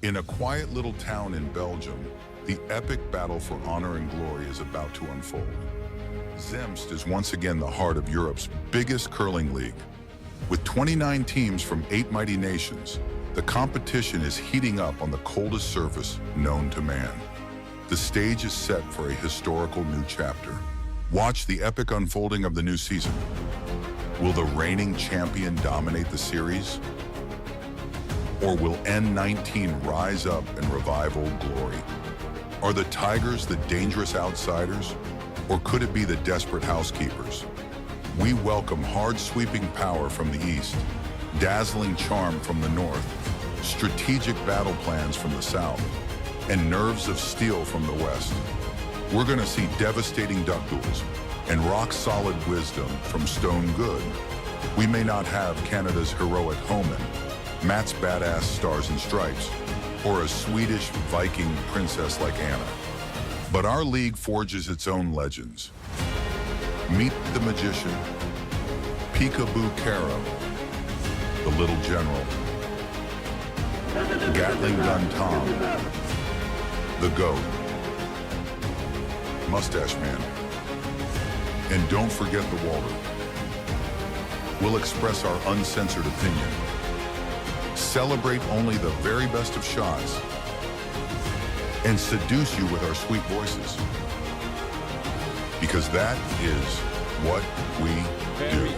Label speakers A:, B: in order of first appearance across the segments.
A: In a quiet little town in Belgium, the epic battle for honor and glory is about to unfold. Zemst is once again the heart of Europe's biggest curling league. With 29 teams from 8 mighty nations, the competition is heating up on the coldest surface known to man. The stage is set for a historical new chapter. Watch the epic unfolding of the new season. Will the reigning champion dominate the series? Or will N19 rise up and revive old glory? Are the Tigers the dangerous outsiders? Or could it be the desperate housekeepers? We welcome hard sweeping power from the east, dazzling charm from the north, strategic battle plans from the south, and nerves of steel from the west. We're gonna see devastating duck duels and rock-solid wisdom from Stone Good. We may not have Canada's heroic Homan, Matt's badass Stars and Stripes, or a Swedish Viking princess like Anna. But our league forges its own legends. Meet the magician, Peekaboo Caro, the little general, Gatling Gun Tom, the GOAT, Mustache Man, and don't forget the Walter. We'll express our uncensored opinion. Celebrate only the very best of shots and seduce you with our sweet voices. Because that is what we do.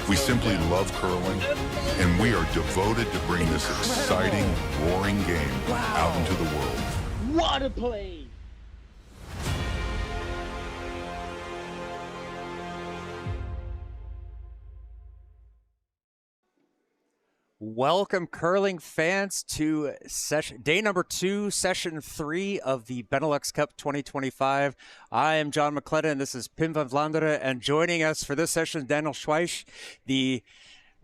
A: We simply love curling, and we are devoted to bring this exciting, roaring game out into the world.
B: What a play!
C: Welcome, curling fans, to day number 2, session 3 of the Benelux Cup 2025. I am John McClellan, and this is Pim van Vlaanderen, and joining us for this session, Daniel Schweich, the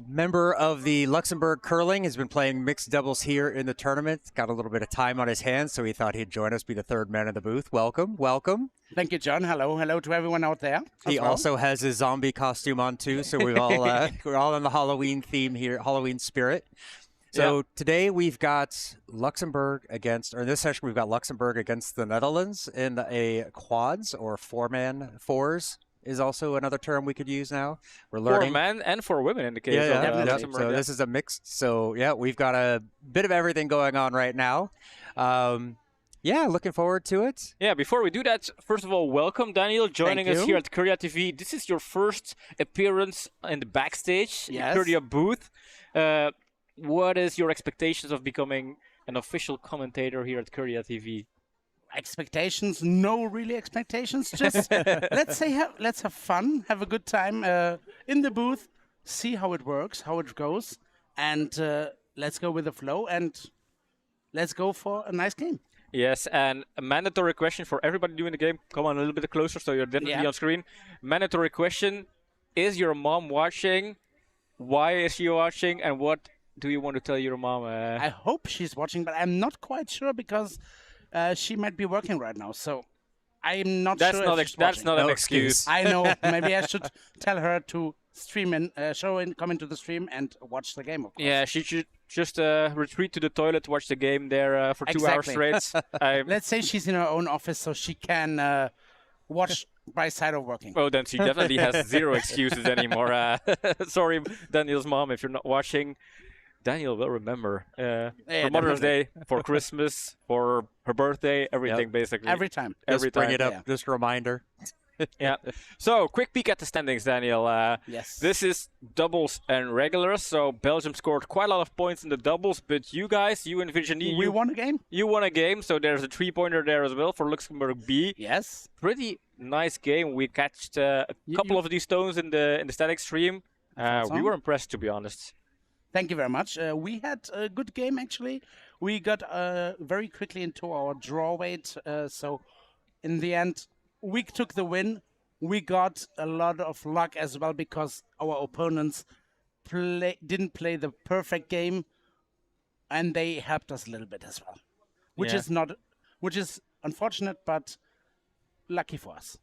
C: member of the Luxembourg curling, has been playing mixed doubles here in the tournament. Got a little bit of time on his hands, so he thought he'd join us, be the third man in the booth. Welcome, welcome.
B: Thank you, John. Hello to everyone out there.
C: He also has his zombie costume on too, so we're all in the Halloween theme here, Halloween spirit. So today we've got Luxembourg against, or in this session we've got Luxembourg against the Netherlands in a quads or fours is also another term we could use now. We're learning.
D: For men and for women in the case of Luxembourg.
C: So this is a mixed. So yeah, we've got a bit of everything going on right now. Yeah, looking forward to it.
D: Yeah, before we do that, first of all, welcome, Daniel, joining us here at Curia TV. This is your first appearance in the backstage, in the Curia booth. What is your expectations of becoming an official commentator here at Curia TV?
B: Expectations? No, really expectations. Just let's have fun, have a good time in the booth, see how it works, how it goes, and let's go with the flow and let's go for a nice game.
D: Yes, and a mandatory question for everybody doing the game. Come on a little bit closer so you're definitely on screen. Mandatory question. Is your mom watching? Why is she watching? And what do you want to tell your mom?
B: I hope she's watching, but I'm not quite sure because she might be working right now. So I'm not sure if she's
D: That's
B: watching.
D: not an excuse.
B: I know. Maybe I should tell her to stream and come into the stream and watch the game, of course.
D: Yeah, she should just retreat to the toilet, watch the game there for 2 hours straight.
B: Let's say she's in her own office so she can watch by side of working.
D: Well, then she definitely has zero excuses anymore. Sorry, Daniel's mom, if you're not watching. Daniel will remember for Mother's Day, for Christmas, for her birthday, everything basically.
B: Every time.
C: Just bring it up, just a reminder.
D: Yeah. So, quick peek at the standings, Daniel.
B: Yes.
D: This is doubles and regulars. So, Belgium scored quite a lot of points in the doubles, but you guys, you and Virginie,
B: we won a game.
D: You won a game, so there's a 3-pointer there as well for Luxembourg B.
B: Yes.
D: Pretty nice game. We catched a couple of these stones in the static stream. We were impressed, to be honest.
B: Thank you very much. We had a good game, actually. We got very quickly into our draw weight. So, in the end, we took the win. We got a lot of luck as well because our opponents didn't play the perfect game, and they helped us a little bit as well, which is unfortunate, but lucky for us.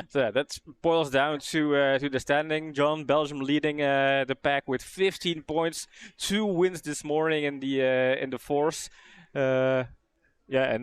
D: So that boils down to the standing. John, Belgium leading the pack with 15 points, 2 wins this morning in the fours. And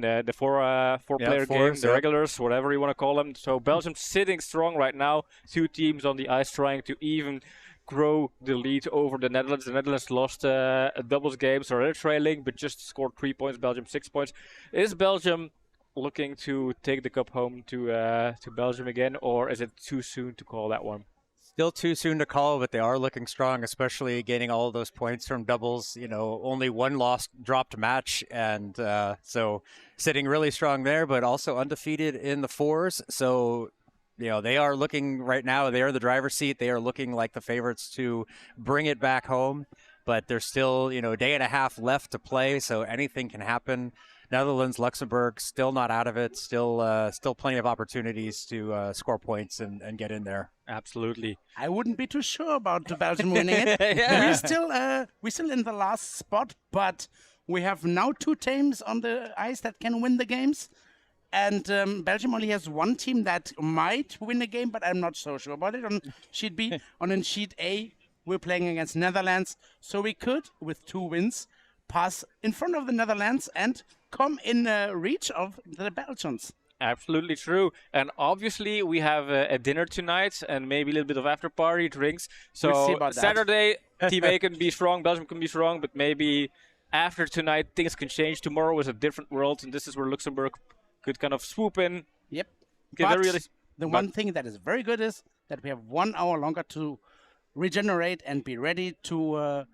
D: the four-player game, the regulars, whatever you want to call them. So Belgium sitting strong right now. 2 teams on the ice trying to even grow the lead over the Netherlands. The Netherlands lost a doubles game, so they're trailing, but just scored 3 points. Belgium 6 points. Is Belgium looking to take the cup home to Belgium again, or is it too soon to call that one?
C: Still too soon to call, but they are looking strong, especially getting all of those points from doubles. Only 1 lost dropped match, and so sitting really strong there, but also undefeated in the fours. So, they are looking right now, they are the driver's seat. They are looking like the favorites to bring it back home, but there's still, a day and a half left to play, so anything can happen. Netherlands, Luxembourg, still not out of it. Still plenty of opportunities to score points and get in there.
D: Absolutely.
B: I wouldn't be too sure about the Belgian winning it. Yeah. We're still in the last spot, but we have now 2 teams on the ice that can win the games. And Belgium only has 1 team that might win the game, but I'm not so sure about it. On sheet B, on sheet A, we're playing against Netherlands, so we could, with 2 wins, pass in front of the Netherlands and come in reach of the Belgians.
D: Absolutely true. And obviously we have a dinner tonight and maybe a little bit of after party drinks. So
B: we'll see about that.
D: Saturday, Team A can be strong, Belgium can be strong, but maybe after tonight things can change. Tomorrow is a different world, and this is where Luxembourg could kind of swoop in.
B: Yep.
D: But
B: one thing that is very good is that we have 1 hour longer to regenerate and be ready to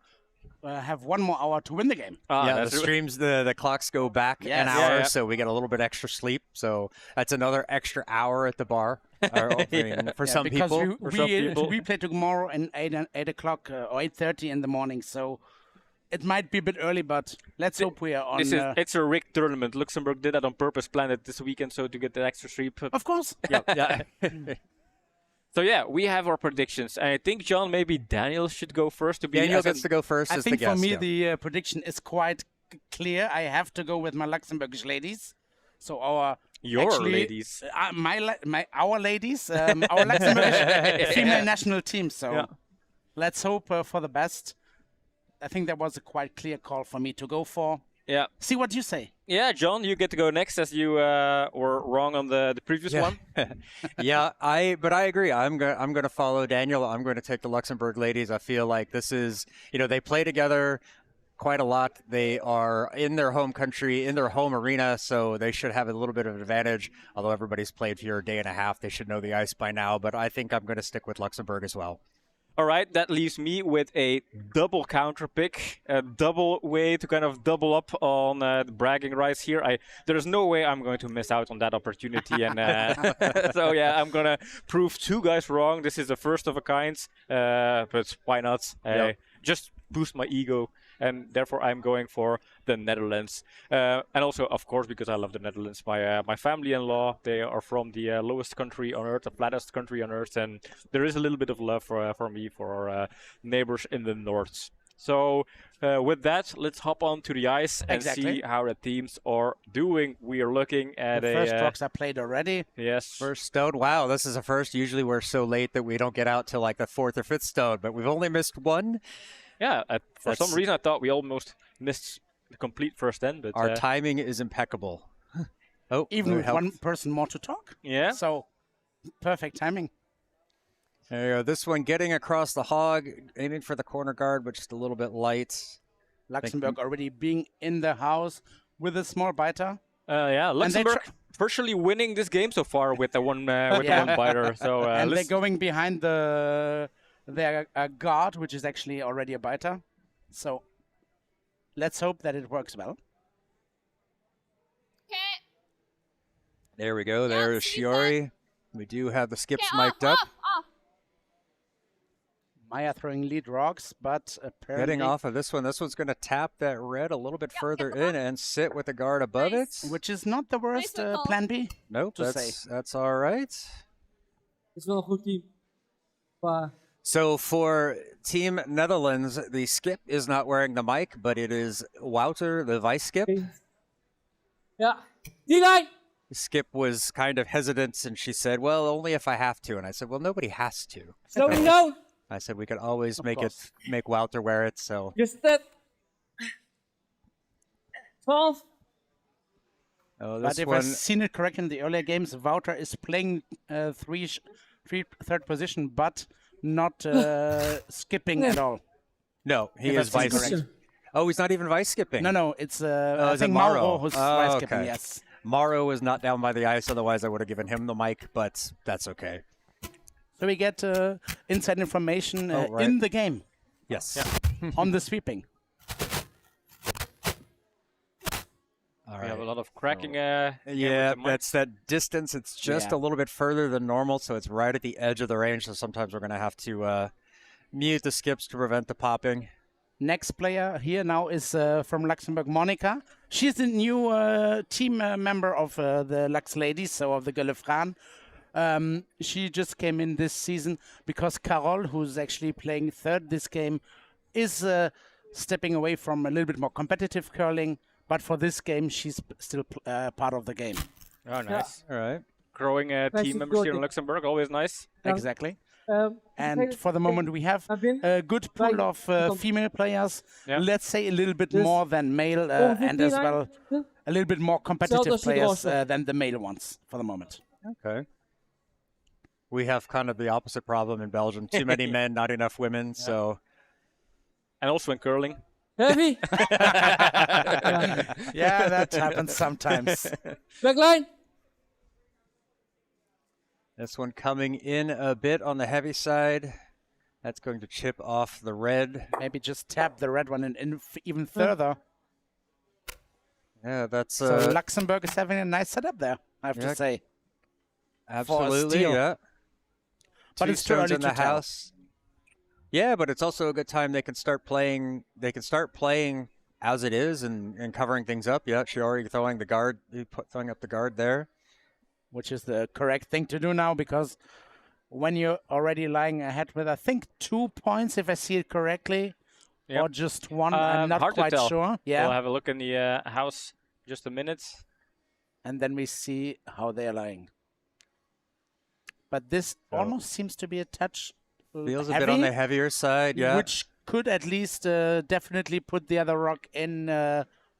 B: have 1 more hour to win the game.
C: The streams, the clocks go back an hour, so we get a little bit extra sleep. So that's another extra hour at the bar for some people.
B: We play tomorrow at 8 o'clock or 8:30 in the morning, so it might be a bit early, but let's hope we are on.
D: It's a rigged tournament. Luxembourg did that on purpose, planned it this weekend, so to get the extra sleep.
B: Of course.
C: Yeah.
D: So we have our predictions. And I think, John, maybe Daniel should go first.
C: Daniel gets to go first as the guest.
B: I think for me the prediction is quite clear. I have to go with my Luxembourgish ladies. So our
D: ladies,
B: our ladies, our Luxembourgish female national team. So let's hope for the best. I think that was a quite clear call for me to go for.
D: Yeah.
B: See what you say.
D: Yeah, John, you get to go next, as you were wrong on the previous one.
C: But I agree. I'm going to follow Daniel. I'm going to take the Luxembourg ladies. I feel like this is, they play together quite a lot. They are in their home country, in their home arena, so they should have a little bit of an advantage. Although everybody's played here a day and a half, they should know the ice by now. But I think I'm going to stick with Luxembourg as well.
D: All right, that leaves me with a double counter pick, a double way to kind of double up on the bragging rights here. There's no way I'm going to miss out on that opportunity, and so I'm gonna prove 2 guys wrong. This is the first of a kind, but why not? Just boost my ego, and therefore I'm going for the Netherlands. And also, of course, because I love the Netherlands. My family-in-law, they are from the lowest country on earth, the flattest country on earth, and there is a little bit of love for me, for our neighbors in the north. So with that, let's hop on to the ice and see how the teams are doing. We are looking at
B: the first blocks are played already.
D: Yes.
C: First stone. Wow, this is a first. Usually we're so late that we don't get out till like the 4th or 5th stone, but we've only missed 1.
D: Yeah, for some reason I thought we almost missed the complete first end, but
C: our timing is impeccable.
B: Even with 1 person more to talk.
D: Yeah.
B: So perfect timing.
C: There you go. This one getting across the hog, aiming for the corner guard, but just a little bit light.
B: Luxembourg already being in the house with a small biter.
D: Luxembourg virtually winning this game so far with the one biter. So
B: and they're going behind their guard, which is actually already a biter. So let's hope that it works well.
E: Okay.
C: There we go. There is Shiori. We do have the skips mic'd up.
E: Off.
B: Maya throwing lead rocks, but apparently...
C: Getting off of this one. This one's going to tap that red a little bit further in and sit with the guard above it.
B: Which is not the worst plan B.
C: Nope, that's all right.
F: It's wel een goed team.
C: So for Team Netherlands, the skip is not wearing the mic, but it is Wouter, the vice skip.
F: Ja, die lijn!
C: Skip was kind of hesitant, and she said, "Well, only if I have to." And I said, "Well, nobody has to."
F: Slowing down.
C: I said we could always make Wouter wear it. So
F: Just that. 12.
C: oh,
B: But
C: this
B: if
C: one,
B: I've seen it correct in the earlier games, Wouter is playing third position, but not skipping at all.
C: no, he
B: If
C: is
B: I've seen
C: vice.
B: correct.
C: Oh, he's not even vice skipping.
B: No, it's I
C: is it
B: think
C: Mauro?
B: Mauro who's
C: Oh,
B: vice skipping.
C: okay.
B: Yes.
C: Mauro is not down by the ice. Otherwise, I would have given him the mic. But that's okay.
B: So we get inside information
C: right.
B: in the game
C: Yes.
B: on the sweeping.
C: All
D: We have a
C: right.
D: lot of cracking.
C: Yeah, that's that distance. It's just
B: Yeah.
C: a little bit further than normal, so it's right at the edge of the range. So sometimes we're going to have to mute the skips to prevent the popping.
B: Next player here now is from Luxembourg, Monica. She's the new team member of the Lux Ladies, so of the Gueulefran. She just came in this season because Carol, who's actually playing third this game, is stepping away from a little bit more competitive curling. But for this game, she's still part of the game.
D: Oh, nice.
C: All right.
D: Growing team members here in Luxembourg, always nice.
B: Exactly. And for the moment, we have a good pool of female players.
D: Yeah.
B: Let's say a little bit more than male, and as well a little bit more competitive players than the male ones for the moment.
C: Okay. We have kind of the opposite problem in Belgium. Too many men, not enough women. So
D: And also in curling.
F: Heavy.
B: Yeah, that happens sometimes.
F: Backline.
C: this one coming in a bit on the heavy side. That's going to chip off the red.
B: Maybe just tap the red one in even further.
C: Yeah, that's
B: So Luxembourg is having a nice setup there, I have
C: Yeah.
B: to say.
C: absolutely,
B: steal.
C: yeah.
B: But
C: Two
B: it's too
C: stones
B: early
C: in
B: to
C: the
B: tell.
C: house. Yeah, but it's also a good time they can start playing. They can start playing as it is and covering things up. Yeah, she already throwing the guard, throwing up the guard there.
B: Which is the correct thing to do now, because when you're already lying ahead with, I think, 2 points, if I see it correctly,
D: Yep.
B: or just one, I'm not
D: hard to
B: quite
D: tell.
B: sure. Yeah,
D: We'll have a look in the house just a minute.
B: and then we see how they're lying. But this almost seems to be a touch
C: Feels a
B: heavy,
C: bit on the heavier side, yeah.
B: which could at least definitely put the other rock in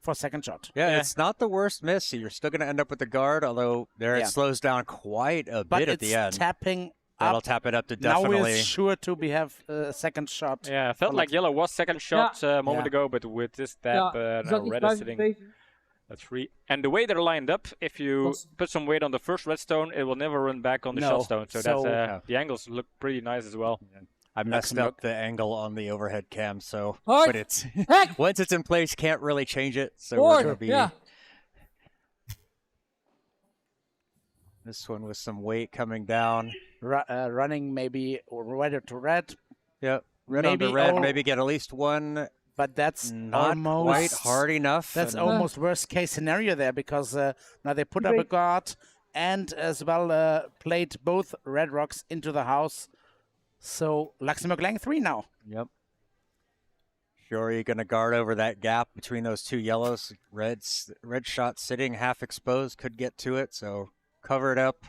B: for second shot.
C: Yeah, it's not the worst miss. You're still going to end up with the guard, although there
B: Yeah.
C: it slows down quite a
B: But
C: bit at
B: it's
C: the end.
B: tapping
C: That'll
B: up.
C: tap it up to
B: Now
C: definitely.
B: we're sure to have a second shot.
D: Yeah, felt like yellow was second shot a moment
B: Yeah.
D: ago, but with this tap, now red is sitting at 3. And the way they're lined up, if you put some weight on the first red stone, it will never run back on the
B: No.
D: shot stone. So,
B: So-
D: that's the angles look pretty nice as well.
C: I messed
B: Luxembourg.
C: up the angle on the overhead cam, so
F: Hard.
C: but it's
F: Heck.
C: once it's in place, can't really change it. So we're
F: Forward.
C: gonna be
F: Yeah.
C: this one with some weight coming down.
B: Running maybe red to red,
C: Yep, red on
B: Maybe
C: the red.
B: all-
C: Maybe get at least one.
B: but that's
C: Not
B: almost
C: quite hard enough.
B: That's
C: and-
B: almost worst case scenario there, because now they put up a guard and as well played both red rocks into the house. So Luxembourg laying 3 now.
C: Yep. Sure, you're going to guard over that gap between those two yellows. Red shot sitting half exposed, could get to it, so cover it up.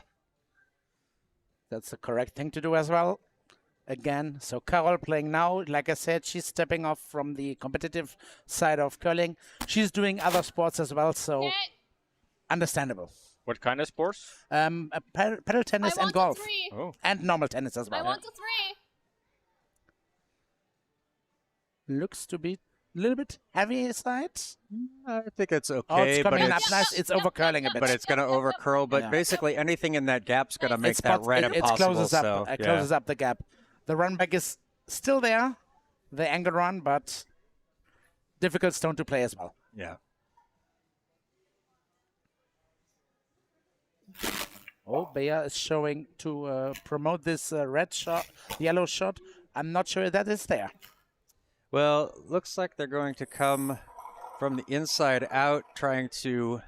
B: That's the correct thing to do as well. Again, so Carol playing now. Like I said, she's stepping off from the competitive side of curling. She's doing other sports as well, so understandable.
D: What kind of sports?
B: Paddle tennis and golf.
D: Oh.
B: And normal tennis as well.
E: I want a 3.
B: Looks to be a little bit heavy side.
C: I think it's okay,
B: Oh, it's
C: but
B: coming up
C: it's,
B: nice. It's over curling a bit.
C: but it's going to over curl. But
B: Yeah.
C: basically, anything in that gap's going to make
B: It
C: that
B: spots-
C: red
B: it
C: impossible.
B: closes up.
C: So,
B: It
C: yeah.
B: closes up the gap. The run back is still there, the angle run, but difficult stone to play as well.
C: Yeah.
B: Oh, Bea is showing to promote this red shot, yellow shot. I'm not sure that is there.
C: Well, looks like they're going to come from the inside out, trying to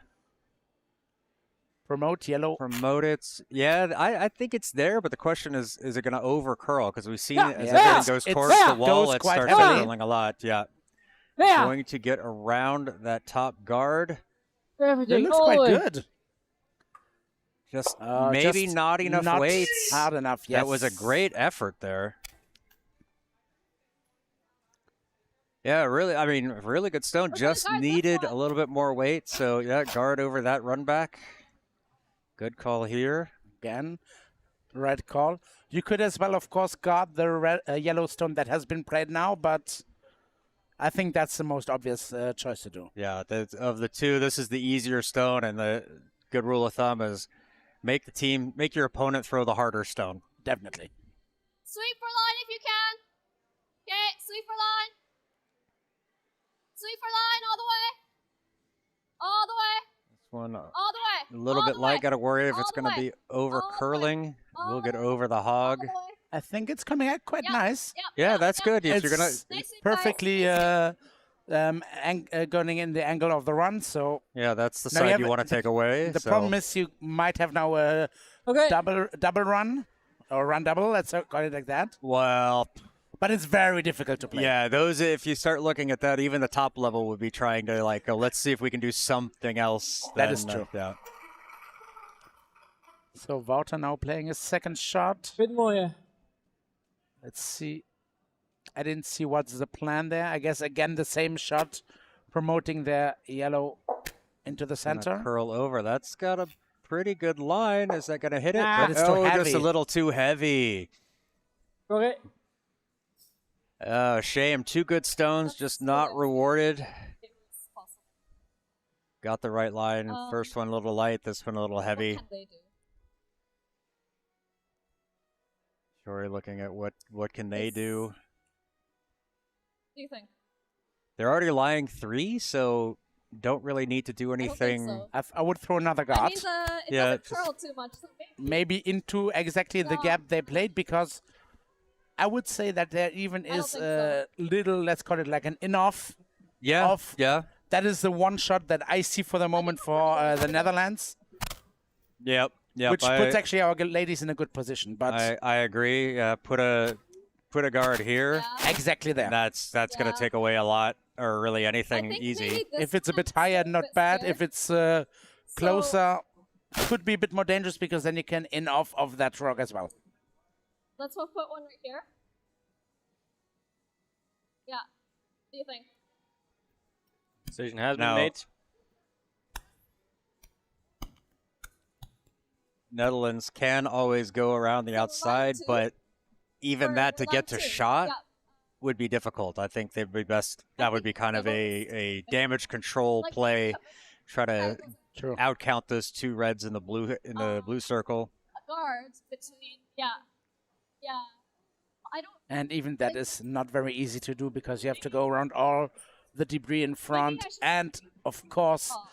B: Promote yellow.
C: promote it. Yeah, I think it's there, but the question is it going to over curl? Because we've seen
F: Yeah,
C: it as
B: yeah.
C: everything goes
B: It's-
C: towards
B: yeah,
C: the wall,
B: goes
C: it
B: quite
C: starts
B: heavily.
C: curling a lot. Yeah.
F: Yeah.
C: Going to get around that top guard.
B: It
F: Everything.
B: looks
F: all the
B: quite
F: way.
B: good.
C: Just maybe
B: just
C: not enough
B: not
C: weights.
B: hard enough. Yes.
C: That was a great effort there. Yeah, really. I mean, really good stone. Just needed a little bit more weight. So yeah, guard over that run back. Good call here.
B: Again, red call. You could as well, of course, guard the red, yellow stone that has been played now, but I think that's the most obvious choice to do.
C: Yeah, of the two, this is the easier stone, and the good rule of thumb is make your opponent throw the harder stone.
B: Definitely.
E: Sweep for line if you can. Okay, sweep for line. Sweep for line all the way. All the way.
C: This one
E: All the way.
C: a little
E: all
C: bit
E: the
C: light.
E: way.
C: Got to worry if
E: All
C: it's
E: the
C: going to
E: way.
C: be over
E: All the way.
C: curling.
E: All
C: We'll
E: the
C: get
E: way.
C: over the
E: All
C: hog.
E: the way.
B: I think it's coming out quite
E: Yep.
B: nice.
E: Yep.
C: Yeah,
E: yep.
C: that's
E: yep.
C: good. If you're gonna,
B: It's
E: Nice and
B: perfectly
E: tight.
B: going in the angle of the run. So
C: yeah, that's the
B: Now you
C: side
B: have
C: you want to take away.
B: the
C: so.
B: problem is you might have now a
F: Okay.
B: double run or run double. Let's call it like that.
C: Well,
B: But it's very difficult to play.
C: yeah, those. If you start looking at that, even the top level would be trying to like, go, let's see if we can do something else.
B: That is
C: than,
B: true.
C: Yeah.
B: So Wouter now playing his second shot.
F: Bit more, yeah.
B: Let's see. I didn't see what's the plan there. I guess again the same shot, promoting the yellow into the
C: Gonna
B: center.
C: curl over. That's got a pretty good line. Is that going to hit it?
B: But it's too
C: oh, just
B: heavy.
C: a little too heavy.
F: Okay.
C: Shame. Two good stones, just not rewarded.
E: It was possible.
C: Got the right line. First one a little light. This one a little heavy.
E: What can they do?
C: Sure, looking at what can they do.
E: What do you think?
C: They're already lying 3, so don't really need to do
E: I don't
C: anything.
E: think so.
B: I would throw another guard.
E: I mean, it
C: Yeah,
E: doesn't
C: just-
E: curl too much. So
B: Maybe into exactly the
E: Yeah.
B: gap they played, because I would say that there even
E: I don't
B: is
E: think
B: a little, let's call it like an in-off.
C: Yeah,
B: Off.
C: yeah,
B: That is the one shot that I see for the moment for the Netherlands,
C: yep.
B: which puts actually our ladies in a good position. But
C: I agree. Put a guard here.
E: yeah.
B: exactly there.
C: That's going
E: Yeah.
C: to take away a lot, or really
E: I
C: anything
E: think
C: easy.
E: maybe this
B: If it's a bit
E: one's
B: higher,
E: a
B: not
E: bit
B: bad.
E: scared.
B: If it's closer, could be a bit more dangerous, because then you can in-off of that rock as well.
E: Let's put one right here. Yeah. What do you think?
D: Decision has
C: No.
D: been made.
C: Netherlands can always go around the
E: So line
C: outside,
E: 2?
C: but even
E: Or
C: that to
E: line
C: get to
E: 2?
C: shot
E: Yeah.
C: would be difficult. I think they'd be best. That would be kind of a damage control
E: Like,
C: play.
E: yeah,
C: Try to
B: True.
C: outcount those 2 reds in the blue circle.
E: a guard between. Yeah. Yeah. I don't.
B: And even that is not very easy to do, because you have to go around all the debris in front.
E: I should-
B: And, of course,
E: Oh,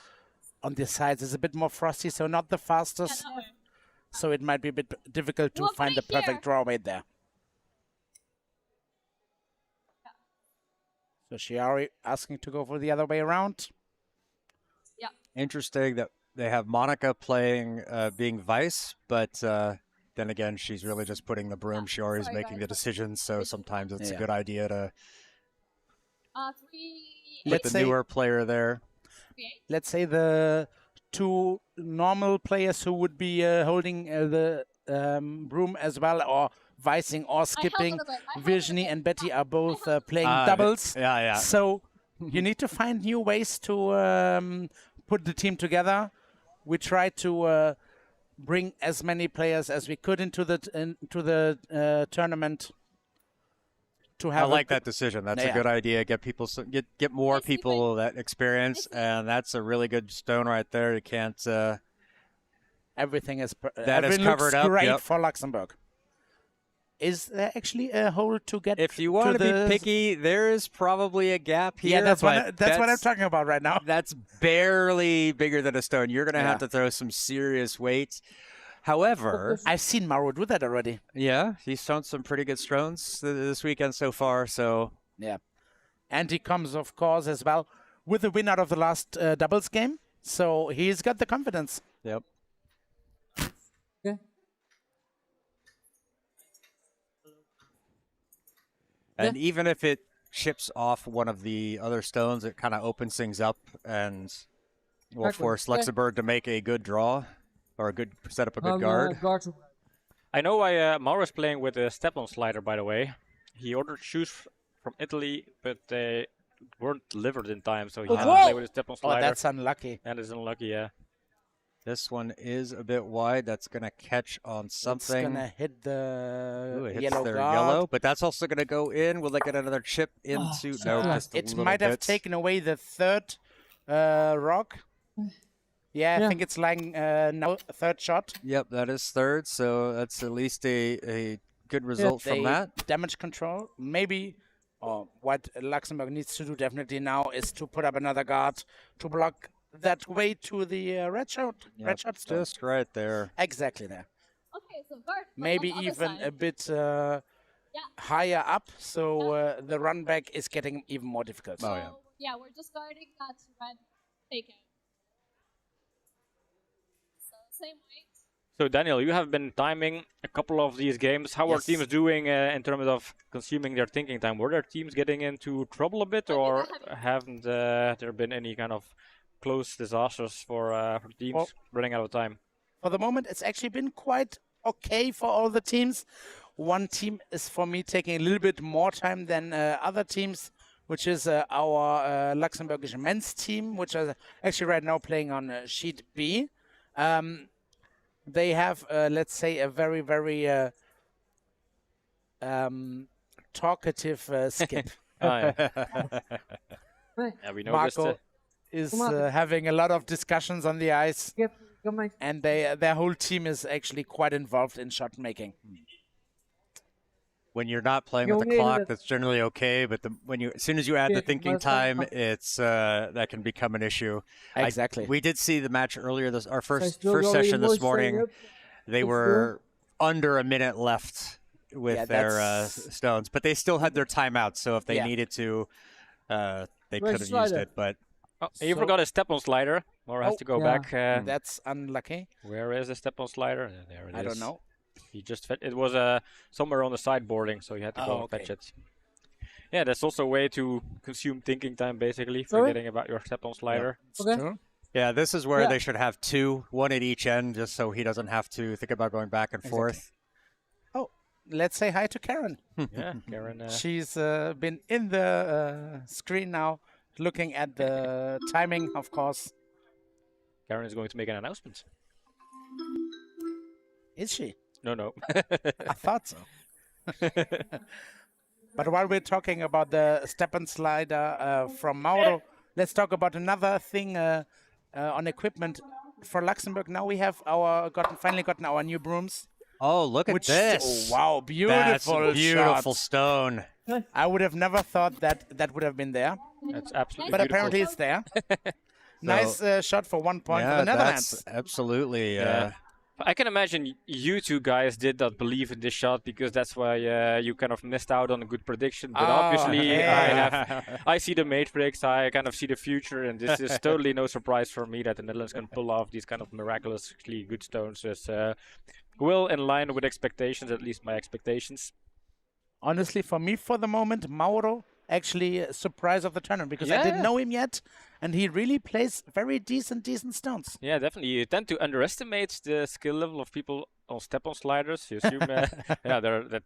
B: on the sides is a bit more frosty, so not the
E: yeah,
B: fastest.
E: that way.
B: So it might be a bit difficult to
E: Well, put
B: find the
E: it here.
B: perfect draw weight there. So Shiari asking to go for the other way around.
C: Interesting that they have Monica playing being vice, but then again, she's really just putting the broom. She always
E: Sorry,
C: making
E: guys,
C: the
E: but-
C: decisions, so sometimes it's a
B: Yeah.
C: good idea to
E: 3.
C: put
B: Let's
C: the
B: say-
C: newer player there.
E: 3.
B: Let's say the 2 normal players who would be holding the broom as well, or vicing or skipping. Virginie and Betty are both playing doubles.
C: Yeah, yeah.
B: So you need to find new ways to put the team together. We tried to bring as many players as we could into the tournament. To
C: I
B: have
C: like that decision. That's a
B: Yeah.
C: good idea. Get people, get more
E: Nicely
C: people that experience, and that's a really good stone right there. You can't.
B: Everything is
C: That is
B: everything looks
C: covered up,
B: great
C: yep.
B: for Luxembourg. Is there actually a hole to get?
C: If you want to be
B: the...
C: picky, there is probably a gap here.
B: Yeah, that's
C: but
B: what I'm talking about right now.
C: That's barely bigger than a stone. You're going to have to throw some serious weight. However,
B: I've seen Mauro do that already.
C: yeah, he's thrown some pretty good stones this weekend so far. So
B: Yeah, and he comes, of course, as well with the win out of the last doubles game. So he's got the confidence.
C: yep.
F: Okay.
C: And even if it chips off one of the other stones, it kind of opens things up and will
F: Exactly.
C: force
F: Yeah.
C: Luxembourg to make a good draw. or set up a good guard.
F: Guard.
D: I know why Mauro is playing with a step-on slider, by the way. He ordered shoes from Italy, but they weren't delivered in time, so he had to play with a step-on slider.
B: Oh, that's unlucky.
D: That is unlucky, yeah.
C: This one is a bit wide. That's going to catch on something.
B: It's going to hit the
C: Ooh, it hits
B: yellow
C: their
B: guard.
C: yellow, but that's also going to go in. Will they get another chip into? No, just a
B: It
C: little
B: might have
C: bit.
B: taken away the third rock. Yeah, I think it's lying now, third shot.
C: Yep, that is third, so that's at least a good result from that.
B: Damage control. Maybe what Luxembourg needs to do definitely now is to put up another guard to block that way to the red shot.
C: Yep,
B: red shot stone.
C: just right there.
B: Exactly there.
E: Okay, so guard.
B: Maybe
E: on the other
B: even
E: side.
B: a bit higher up, so the run back is getting even more difficult.
C: Oh, yeah.
E: So, yeah, we're just guarding that red taken. So same weight.
D: So Daniel, you have been timing a couple of these games. How are
B: Yes.
D: teams doing in terms of consuming their thinking time? Were their teams getting into trouble a bit, or haven't there been any kind of close disasters for teams running out of time?
B: For the moment, it's actually been quite okay for all the teams. One team is, for me, taking a little bit more time than other teams, which is our Luxembourgish men's team, which are actually right now playing on sheet B. They have, let's say, a very, very talkative skip.
D: Yeah, we noticed.
B: Marco is having a lot of discussions on the ice, and their whole team is actually quite involved in shot making.
C: When you're not playing with the clock, that's generally okay. But as soon as you add the thinking time, it's that can become an issue.
B: Exactly.
C: We did see the match earlier. Our first session this morning. They were under a minute left with their stones, but they still had their timeout. So if they needed to, they could have used it. But
D: you forgot a step-on slider. Or has to go back.
B: That's unlucky.
D: Where is the step-on slider? There it is.
B: I don't know.
D: He just it was somewhere on the sideboarding, so you had to go and fetch it. Yeah, that's also a way to consume thinking time, basically, forgetting about your step-on slider.
C: Yeah, this is where they should have two, one at each end, just so he doesn't have to think about going back and forth.
B: Oh, let's say hi to Karen.
D: Yeah, Karen.
B: She's been in the screen now, looking at the timing, of course.
D: Karen is going to make an announcement.
B: Is she?
D: No.
B: I thought so. But while we're talking about the step-on slider from Mauro, let's talk about another thing on equipment. For Luxembourg, now we have finally gotten our new brooms.
C: Oh, look at this.
B: Oh, wow, beautiful
C: That's a beautiful
B: shot.
C: stone.
B: I would have never thought that would have been there.
D: That's absolutely
B: But
D: beautiful.
B: apparently it's there. Nice shot for 1 point for the Netherlands.
C: That's absolutely.
D: I can imagine you two guys did not believe in this shot because that's why you kind of missed out on a good prediction. But obviously, I see the matrix, I kind of see the future, and this is totally no surprise for me that the Netherlands can pull off these kind of miraculously good stones. It's well in line with expectations, at least my expectations.
B: Honestly, for me, for the moment, Mauro actually a surprise of the tournament because I didn't know him yet, and he really plays very decent stones.
D: Yeah, definitely. You tend to underestimate the skill level of people on step-on sliders. You assume, they're that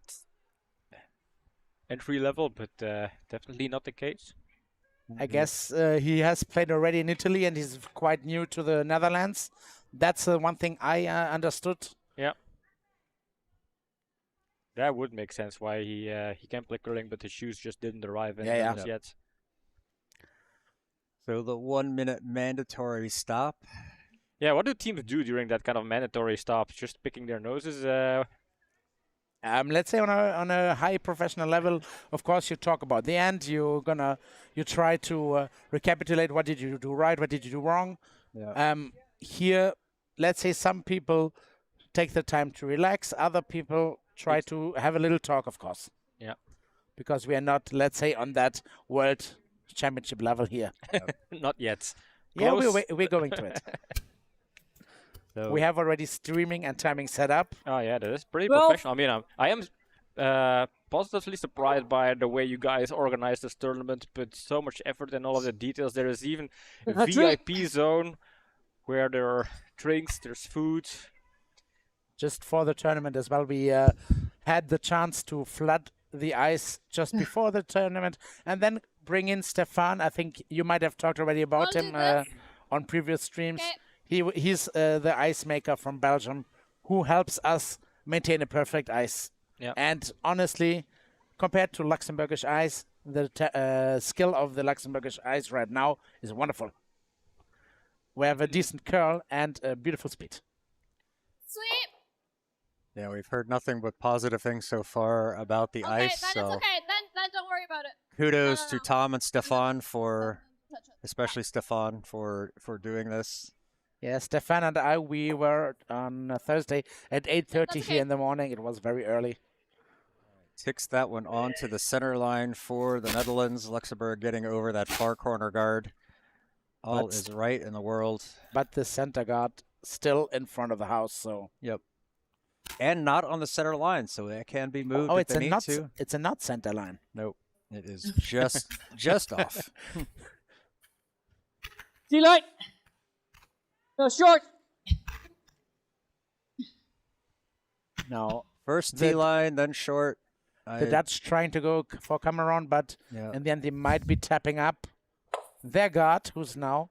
D: entry level, but definitely not the case.
B: I guess he has played already in Italy, and he's quite new to the Netherlands. That's one thing I understood.
D: Yeah. That would make sense why he can play curling, but his shoes just didn't arrive in yet.
C: So the 1 minute mandatory stop.
D: Yeah, what do teams do during that kind of mandatory stop? Just picking their noses?
B: Let's say on a high professional level, of course, you talk about the end. You try to recapitulate what did you do right, what did you do wrong.
C: Yeah.
B: Here, let's say some people take the time to relax. Other people try to have a little talk, of course.
D: Yeah.
B: Because we are not, let's say, on that world championship level here.
D: Not yet.
B: Yeah, we're going to it.
C: So
B: we have already streaming and timing set up.
D: Oh yeah, that is pretty professional. I mean, I am positively surprised by the way you guys organize this tournament. Put so much effort in all of the details. There is even a VIP zone where there are drinks, there's food.
B: Just for the tournament as well, we had the chance to flood the ice just before the tournament and then bring in Stefan. I think you might have talked already about him on previous streams. He's the ice maker from Belgium who helps us maintain a perfect ice.
D: Yeah.
B: And honestly, compared to Luxembourgish ice, the skill of the Luxembourgish ice right now is wonderful. We have a decent curl and a beautiful speed.
E: Sweet.
C: Yeah, we've heard nothing but positive things so far about the ice.
E: Then
C: So
E: it's okay. Then don't worry about it.
C: kudos to Tom and Stefan especially Stefan for doing this.
B: Yeah, Stefan and I, we were on Thursday at 8:30 here in the morning. It was very early.
C: Ticks that one onto the center line for the Netherlands. Luxembourg getting over that far corner guard. All is right in the world.
B: But the center guard still in front of the house, so.
C: Yep. And not on the center line, so it can be moved if
B: it's
C: they need to.
B: It's a not center line.
C: Nope. It is just off.
F: T-line. No, short.
B: No.
C: First T-line, then short.
B: The Dutch trying to go for Cameron, but in the end they might be tapping up their guard, who's now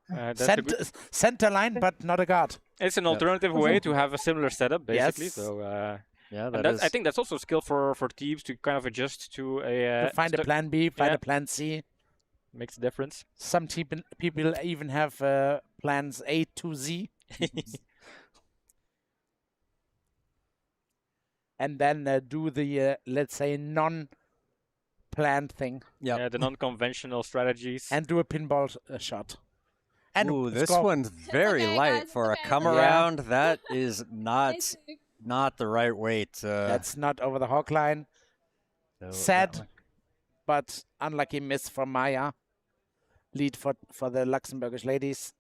B: center line, but not a guard.
D: It's an alternative way to have a similar setup, basically.
B: Yes.
D: So
C: yeah,
D: I think that's also a skill for teams to kind of adjust to a
B: to find a plan B, find a plan C.
D: Makes a difference.
B: Some people even have plans A to Z. And then do the, let's say, non-planned thing.
D: Yeah, the non-conventional strategies.
B: And do a pinball shot. And
C: ooh, this one's very light
E: guys,
C: for a
E: okay.
C: come around. That is not the right weight.
B: That's not over the hawk line.
C: So
B: sad, but unlucky miss from Maya. Lead for the Luxembourgish ladies.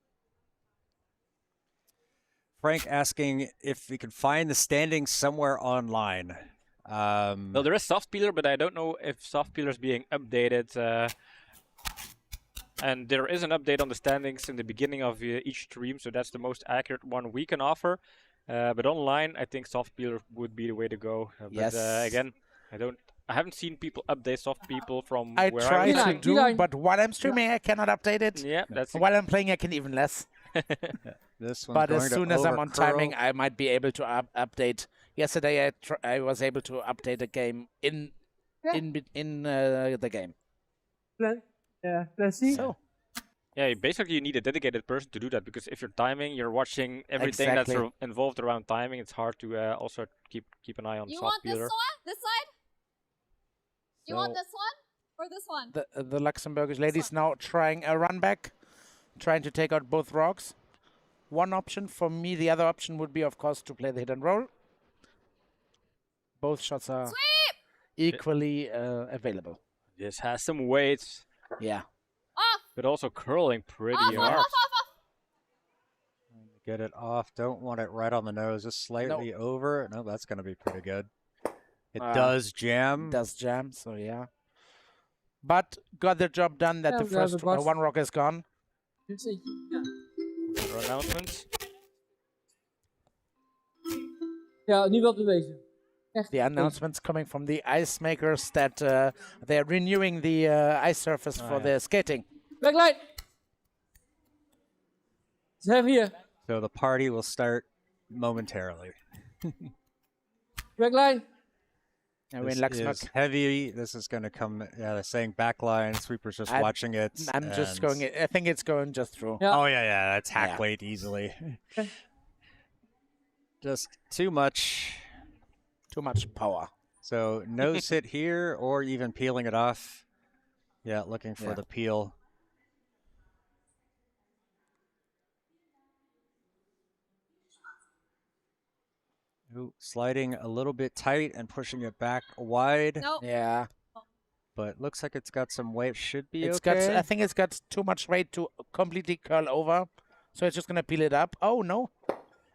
C: Frank asking if we can find the standings somewhere online.
D: Well, there is soft peeler, but I don't know if soft peeler is being updated. And there is an update on the standings in the beginning of each stream, so that's the most accurate one we can offer. But online, I think soft peeler would be the way to go.
B: Yes.
D: But again, I haven't seen people update soft people from
B: I
D: where
B: try
D: I
B: to do, but while I'm streaming, I cannot update it.
D: Yeah, that's
B: while I'm playing, I can even less.
C: This one's
B: but
C: going
B: as
C: to
B: soon as I'm on
C: overcurl.
B: timing, I might be able to update. Yesterday, I was able to update a game in the game.
F: Let's see.
B: So.
D: Yeah, basically you need a dedicated person to do that, because if you're timing, you're watching everything that's involved around timing. It's hard to also keep an eye on
E: You
D: soft
E: want
D: peeler.
E: this one? This side? You want this one or this one?
B: The Luxembourgish ladies now trying a run back, trying to take out both rocks. One option for me, the other option would be, of course, to play the hit and roll. Both shots are equally available.
D: This has some weight.
B: Yeah.
E: Off.
D: But also curling pretty hard.
E: Off.
C: Get it off. Don't want it right on the nose. Just slightly over. No, that's going to be pretty good. It does jam.
B: It does jam, so yeah. But got the job done that the first one rock is gone.
D: Announcements.
F: Ja, nu wel bewezen. Echt.
B: The announcements coming from the ice makers that they're renewing the ice surface for the skating.
F: Backline. Ze hebben hier.
C: So the party will start momentarily.
F: Backline.
B: And we're
C: This
B: in Luxembourg.
C: is heavy. This is going to come. Yeah, they're saying backline. Sweeper's just watching it.
B: I'm just going. I think it's going just through.
F: Yeah.
C: Oh yeah. That's hack weight easily. Just too much.
B: Too much power.
C: So no sit here or even peeling it off. Yeah, looking for the peel. Ooh, sliding a little bit tight and pushing it back wide.
E: Nope.
B: Yeah.
C: But looks like it's got some weight. Should be
B: It's
C: okay.
B: got. I think it's got too much weight to completely curl over. So it's just gonna peel it up. Oh no.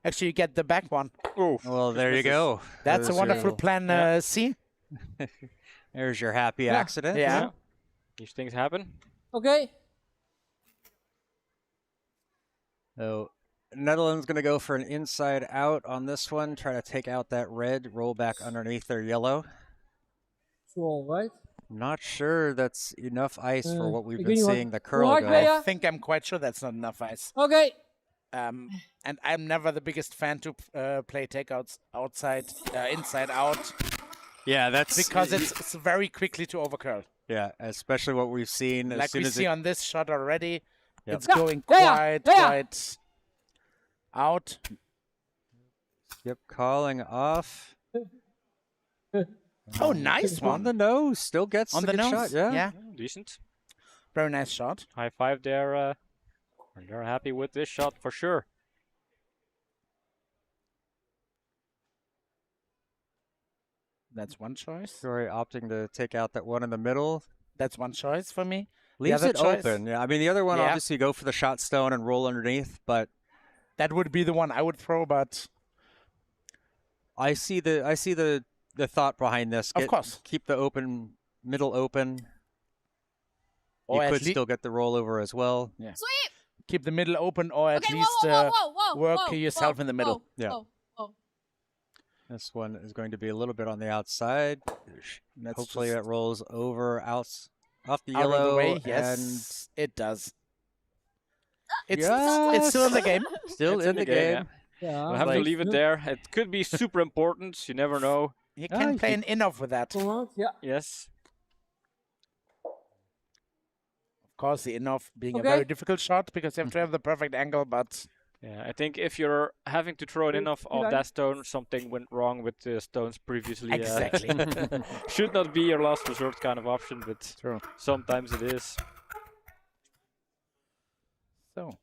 B: Actually, you get the back one.
D: Oh,
C: well, there you go.
B: That's a wonderful plan, C.
C: There's your happy accident.
B: Yeah.
D: These things happen.
F: Okay.
C: So Netherlands going to go for an inside out on this one. Try to take out that red, roll back underneath their yellow.
F: Troll, right?
C: Not sure that's enough ice for what we've
F: ik
C: been
F: weet niet
C: seeing
F: wat-
C: the curl
F: Hoe hard
C: go.
F: ben je?
B: I think I'm quite sure that's not enough ice.
F: Oké.
B: And I'm never the biggest fan to play takeouts outside, inside out,
C: Yeah, that's
B: because it's very quickly to overcurl.
C: yeah, especially what we've seen as
B: Like
C: soon
B: we
C: as
B: see on this shot already,
C: Yep.
B: it's
F: Yeah,
B: going
F: yeah,
B: quite out.
C: Yep, calling off.
B: Oh, nice
C: On
B: one.
C: the nose, still gets
B: On
C: a
B: the
C: good
B: nose.
C: shot. Yeah.
B: Yeah,
D: Decent.
B: very nice shot.
D: High five there. And they're happy with this shot for sure.
B: That's one choice.
C: Sorry, opting to take out that one in the middle.
B: That's one choice for me.
C: Leaves
B: other
C: it
B: choice-
C: open. Yeah, I mean the other one
B: Yeah.
C: obviously go for the shot stone and roll underneath, but
B: That would be the one I would throw, but
C: I see the thought behind this.
B: Of course.
C: Keep the open middle open.
B: or
C: You
B: at
C: could
B: lea-
C: still get the rollover as well.
E: Sweep.
B: keep the middle open, or at
E: Okay,
B: least
E: whoa,
B: work
E: whoa,
B: yourself
E: whoa,
B: in the middle.
E: whoa,
C: Yeah.
E: whoa.
C: This one is going to be a little bit on the outside.
B: That's
C: Hopefully
B: just
C: it rolls over off the
B: out
C: yellow.
B: of the way.
C: and
B: Yes, it does. It's
C: Yes.
B: still in the game.
C: Still
D: It's
C: in the game.
F: Ja.
D: We'll have to
C: Like-
D: leave it there. It could be super important. You never know.
B: You
C: Ah,
B: can
C: you
B: play
C: can-
B: an in-off with that.
F: Kom aan. Ja.
D: Yes.
B: Of course, the in-off being
F: Okay.
B: a very difficult shot because you have to have the perfect angle, but
D: Yeah, I think if you're having to throw it in off
F: Eli?
D: that stone, something went wrong with the stones previously.
B: Exactly.
D: Should not be your last resort kind of option, but
B: True.
D: sometimes it is.
B: So,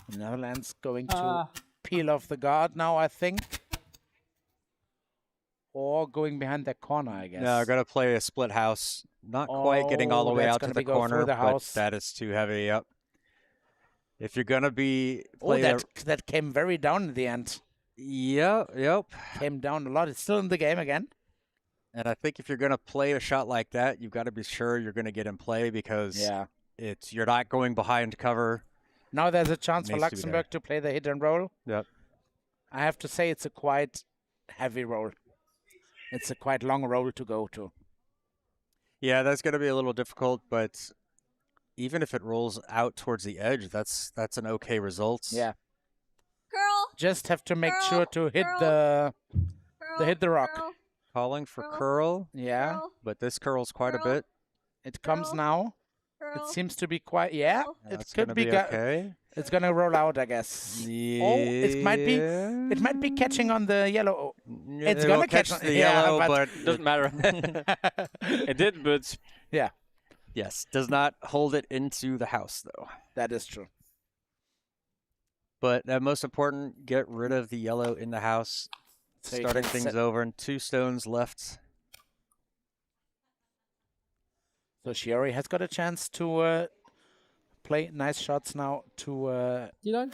B: the Netherlands going to
F: Ah,
B: peel off the guard now, I think. Or going behind that corner, I guess.
C: No, got to play a split house. Not quite getting all the
B: Oh,
C: way
B: that's
C: out to
B: gonna
C: the
B: be go through
C: corner,
B: the
C: but
B: house.
C: that is too heavy. Yep. If you're gonna be
B: Oh,
C: play
B: that came very down in the end.
C: yep.
B: Came down a lot. It's still in the game again.
C: And I think if you're gonna play a shot like that, you've got to be sure you're gonna get in play because
B: Yeah.
C: you're not going behind cover.
B: Now there's a chance for
C: Needs to be
B: Luxembourg to play the hit and roll.
C: Yep.
B: I have to say it's a quite heavy roll. It's a quite long roll to go to.
C: Yeah, that's gonna be a little difficult, but even if it rolls out towards the edge, that's an okay result.
B: Yeah.
E: Curl.
B: Just have to make
E: Curl,
B: sure to hit
E: curl.
B: the hit the rock.
E: Curl,
C: Calling for
E: Curl.
C: curl,
B: Yeah.
E: curl,
C: but this curls quite a
E: Curl.
C: bit.
B: It comes
E: Curl.
B: now.
E: curl.
B: It seems to be quite yeah.
E: Curl.
B: It
C: That's
B: could
C: gonna
B: be
C: okay.
B: it's gonna roll out, I guess. it might be catching on the yellow.
C: Yeah,
B: it's
C: it'll
B: gonna catch on-
C: the
B: yeah,
C: yellow,
B: but-
C: but
D: Doesn't matter. It did, but
B: Yeah,
C: yes, does not hold it into the house though.
B: that is true.
C: But most important, get rid of the yellow in the house.
B: So you
C: Starting
B: can
C: things
B: set-
C: over, and 2 stones left.
B: So Shiori has got a chance to play nice shots now to
F: die dan?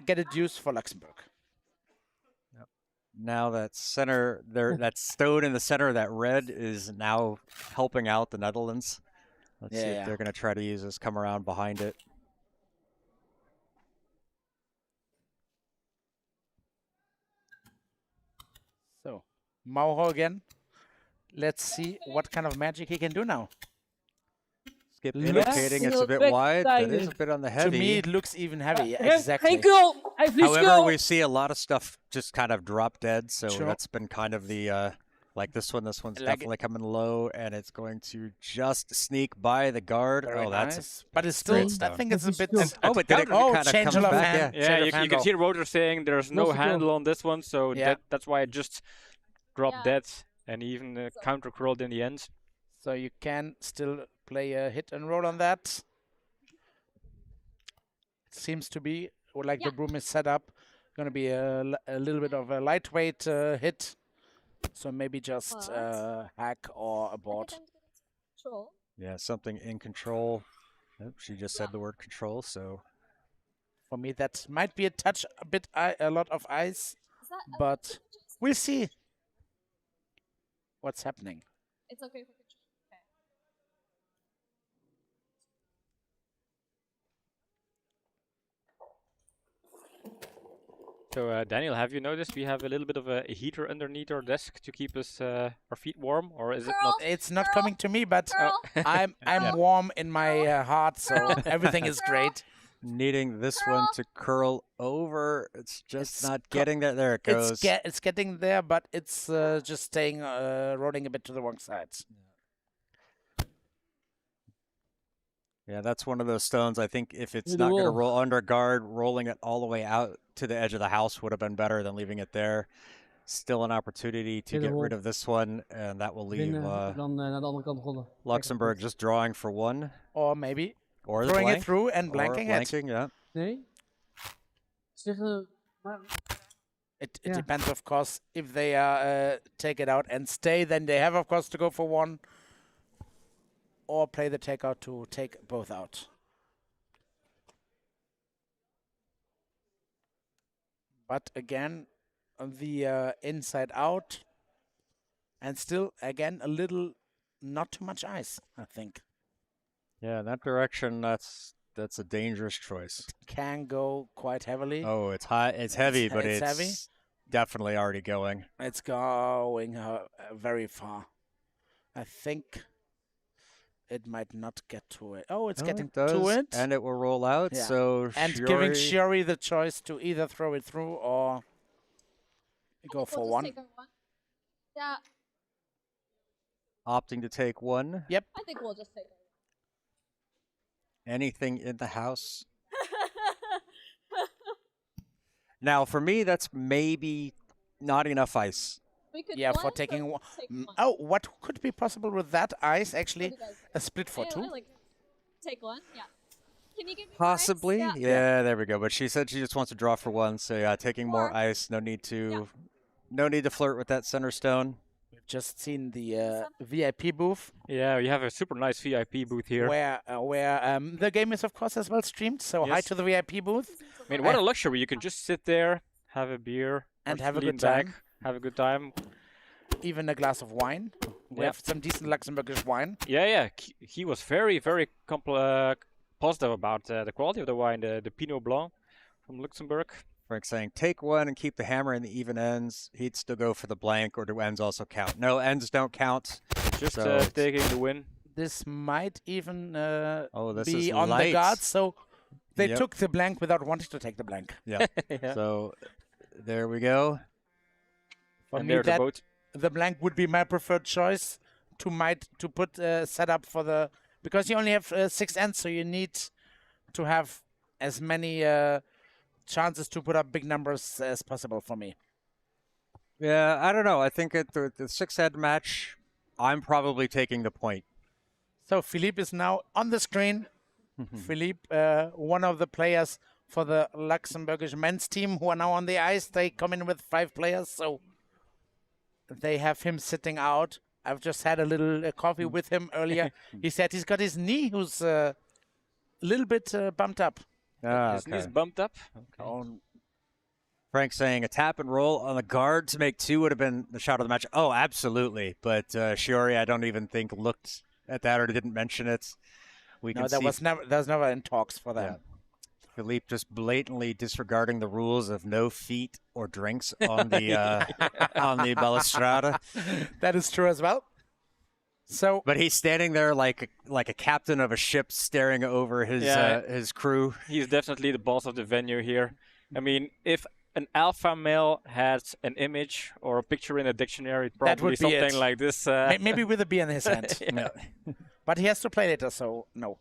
B: get a deuce for Luxembourg.
C: Now that center there, that stone in the center of that red is now helping out the Netherlands. Let's see
B: Yeah.
C: if they're going to try to use this come around behind it.
B: So Mauho again. Let's see what kind of magic he can do now.
C: Skip
B: Looks-
C: indicating it's a bit
F: Back
C: wide. That is a
F: tighter.
C: bit on the heavy.
B: To me, it looks even heavy. Yeah,
F: Geen-
B: exactly.
F: Geen curl. Hij verliest
C: However,
F: curl.
C: we see a lot of stuff just kind of drop dead, so
B: Sure.
C: that's been kind of the like this one. This one's
B: Like-
C: definitely coming low, and it's going to just sneak by the guard.
B: Very
C: oh, that's
B: nice. But it's still,
C: great
B: I
C: stone.
B: think it's a bit.
F: Still.
C: oh, but then it
B: Oh,
C: kind of
B: change
C: comes
B: of
C: back.
B: hand.
C: Yeah.
D: yeah,
B: Change
D: you
B: of
D: can
B: handle.
D: see Rotor saying there's no
F: Lost the kill.
D: handle on this one, so
B: Yeah.
D: that's why it just dropped
E: Yeah.
D: dead and even counter curled in the end.
B: So you can still play a hit and roll on that. Seems to be like the
E: Yeah.
B: broom is set up. Going to be a little bit of a lightweight hit. So maybe just
E: What?
B: hack or
E: I
B: abort.
E: think I'm gonna control.
C: Yeah, something in control. Nope, she just said the word control, so
B: For me, that might be a touch, a lot of ice,
E: Is that
B: but we'll see what's happening.
E: it's okay for control. Okay.
D: So Daniel, have you noticed we have a little bit of a heater underneath our desk to keep us our feet warm, or is it not?
B: It's not coming to me, but I'm warm in my heart, so everything is great.
C: Needing this one to curl over. It's just not getting there. There it goes.
B: It's getting there, but it's just staying, rolling a bit to the wrong side.
C: Yeah, that's one of those stones. I think if it's not going to roll under guard, rolling it all the way out to the edge of the house would have been better than leaving it there. Still an opportunity to get rid of this one, and that will leave Luxembourg just drawing for one.
B: Or maybe
C: or
B: throwing it through and blanking it.
C: Yeah.
B: It depends, of course. If they take it out and stay, then they have, of course, to go for one. Or play the takeout to take both out. But again, the inside out. And still, again, a little, not too much ice, I think.
C: Yeah, in that direction, that's a dangerous choice.
B: It can go quite heavily.
C: Oh, it's high. It's heavy, but it's
B: heavy.
C: Definitely already going.
B: It's going very far. I think it might not get to it. Oh, it's getting to it.
C: And it will roll out.
B: Yeah.
C: So
B: and giving Shiori the choice to either throw it through or go for one.
E: Yeah.
C: Opting to take one.
B: Yep.
E: I think we'll just take it.
C: Anything in the house. Now, for me, that's maybe not enough ice.
E: We could
B: for taking one. Oh, what could be possible with that ice? Actually, a split for two.
E: Take one, yeah. Can you give me
C: possibly?
E: More ice?
C: Yeah, there we go. But she said she just wants to draw for one. So yeah, taking more ice. No need to flirt with that center stone.
B: We've just seen the VIP booth.
D: Yeah, we have a super nice VIP booth here.
B: Where the game is, of course, as well streamed. So hi to the VIP booth.
D: I mean, what a luxury. You can just sit there, have a beer,
B: and have a good time.
D: Have a good time.
B: Even a glass of wine. We have some decent Luxembourgish wine.
D: Yeah. He was very, very positive about the quality of the wine, the Pinot Blanc from Luxembourg.
C: Frank saying, take one and keep the hammer in the even ends. He'd still go for the blank, or do ends also count? No, ends don't count.
D: Just taking the win.
B: This might even
C: this
B: be
C: is
B: on
C: light.
B: the guard, so they took the blank without wanting to take the blank.
C: Yeah. So there we go.
B: For me, the blank would be my preferred choice to put set up for the, because you only have 6 ends, so you need to have as many chances to put up big numbers as possible for me.
C: Yeah, I don't know. I think at the 6-head match, I'm probably taking the point.
B: So Philippe is now on the screen. Philippe, one of the players for the Luxembourgish men's team who are now on the ice. They come in with 5 players, so they have him sitting out. I've just had a little coffee with him earlier. He said he's got his knee who's a little bit bumped up.
D: His knee's bumped up?
C: Okay. Frank saying a tap and roll on the guard to make 2 would have been the shot of the match. Oh, absolutely. But Shiori, I don't even think looked at that or didn't mention it.
B: That was never in talks for them.
C: Yeah. Philippe just blatantly disregarding the rules of no feet or drinks on the on the balustrade.
B: That is true as well. So,
C: but he's standing there like a captain of a ship, staring over his crew.
D: He's definitely the boss of the venue here. I mean, if an alpha male had an image or a picture in a dictionary, it'd probably be something like this.
B: Maybe with a beer in his hand.
D: Yeah.
B: But he has to play later, so no.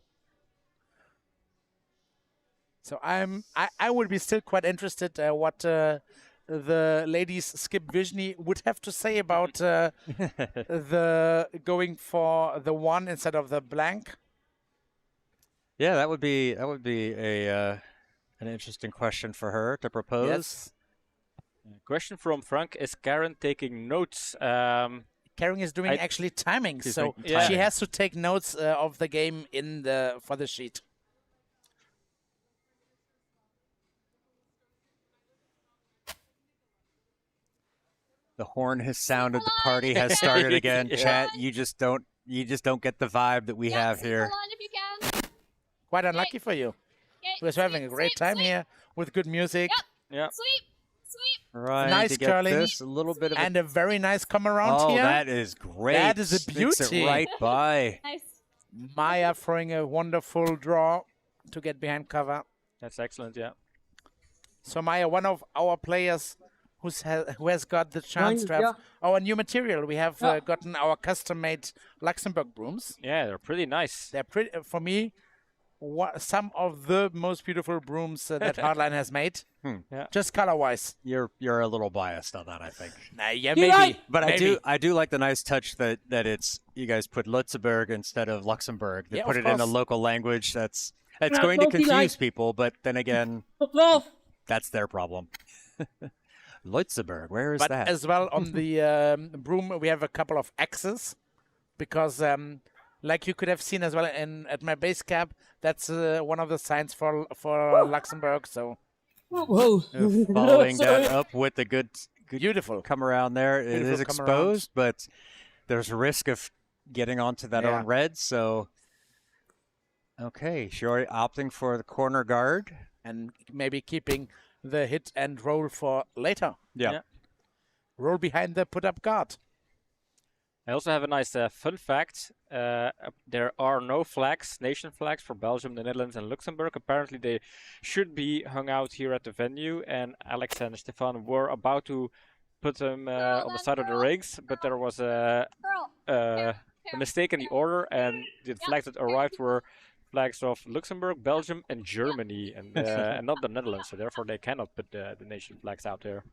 B: So I would be still quite interested what the ladies Skip Vizhny would have to say about the going for the 1 instead of the blank.
C: Yeah, that would be a an interesting question for her to propose.
B: Yes.
D: Question from Frank: is Karen taking notes?
B: Karen is doing actually timing, so she has to take notes of the game for the sheet.
C: The horn has sounded. The party has started again. Chat, you just don't get the vibe that we have here.
E: If you can.
B: Quite unlucky for you. We're having a great time here with good music.
E: Yep. Sweep.
C: Right.
B: Nice
C: to get
B: curling.
C: This, a little bit of
B: And a very nice come around here.
C: Oh, that is great.
B: That is a
C: Sticks it
B: beauty.
C: right by.
E: Nice.
B: Maya throwing a wonderful draw to get behind cover.
D: That's excellent. Yeah.
B: So Maya, one of our players who has got the chance to have our new material. We have gotten our custom-made Luxembourg brooms.
D: Yeah, they're pretty nice.
B: They're pretty, for me, some of the most beautiful brooms that Hardline has made.
D: Yeah.
B: Just color-wise.
C: You're a little biased on that, I think.
B: Nah, yeah, maybe.
C: But
B: maybe.
C: I do like the nice touch that it's you guys put Luxembourg instead of Luxembourg. They
B: Yeah,
C: put
B: of
C: it in a
B: course.
C: local language that's going to confuse people, but then again, that's their problem. Luxembourg, where is
B: But
C: that?
B: as well on the broom, we have a couple of X's because, like you could have seen as well at my base cap, that's one of the signs for Luxembourg. So
F: Whoa.
C: Following that up with the good
B: beautiful
C: come around there. It
B: Beautiful
C: is
B: come
C: exposed, but there's a risk of getting onto that
B: Yeah.
C: own red. So, okay, Shiori opting for the corner guard.
B: and maybe keeping the hit and roll for later.
C: Yeah.
B: Roll behind the put-up guard.
D: I also have a nice fun fact. There are no flags, nation flags for Belgium, the Netherlands, and Luxembourg. Apparently, they should be hung out here at the venue, and Alex and Stefan were about to put them on the side of the rings, but there was a mistake in the order, and the flags that arrived were flags of Luxembourg, Belgium, and Germany, and not the Netherlands. So therefore, they cannot put the nation flags out there.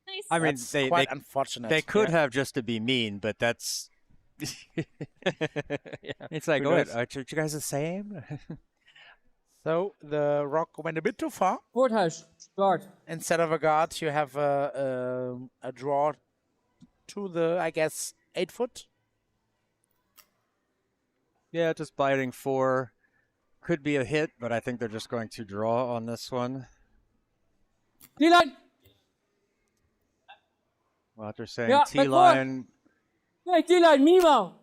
E: Nice.
C: I mean,
B: That's
C: they
B: quite unfortunate.
C: They could have just to be mean, but that's. It's like,
D: who
C: oh,
D: knows?
C: aren't you guys the same?
B: So the rock went a bit too far.
F: Voorthuis, guard.
B: Instead of a guard, you have a draw to the, I guess, 8 foot.
C: Yeah, just biting 4. Could be a hit, but I think they're just going to draw on this one.
F: T-line.
C: Well, they're saying
F: Yeah,
C: T-line,
F: Nee, T-line, minimaal.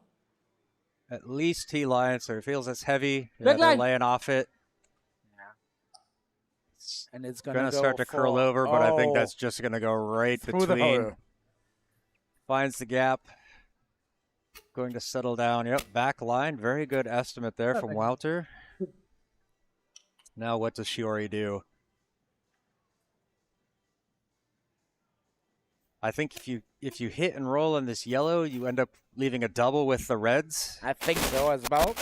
C: at least T-line, so it feels it's heavy. Yeah,
F: Back
C: they're
F: line.
C: laying off it.
B: And it's
C: Gonna
B: going to
C: start to curl over, but I think that's just gonna go right
B: through the
C: between.
B: hole.
C: Finds the gap. Going to settle down. Yep, back line. Very good estimate there from Wouter. Now what does Shiori do? I think if you hit and roll in this yellow, you end up leaving a double with the reds.
B: I think so as well.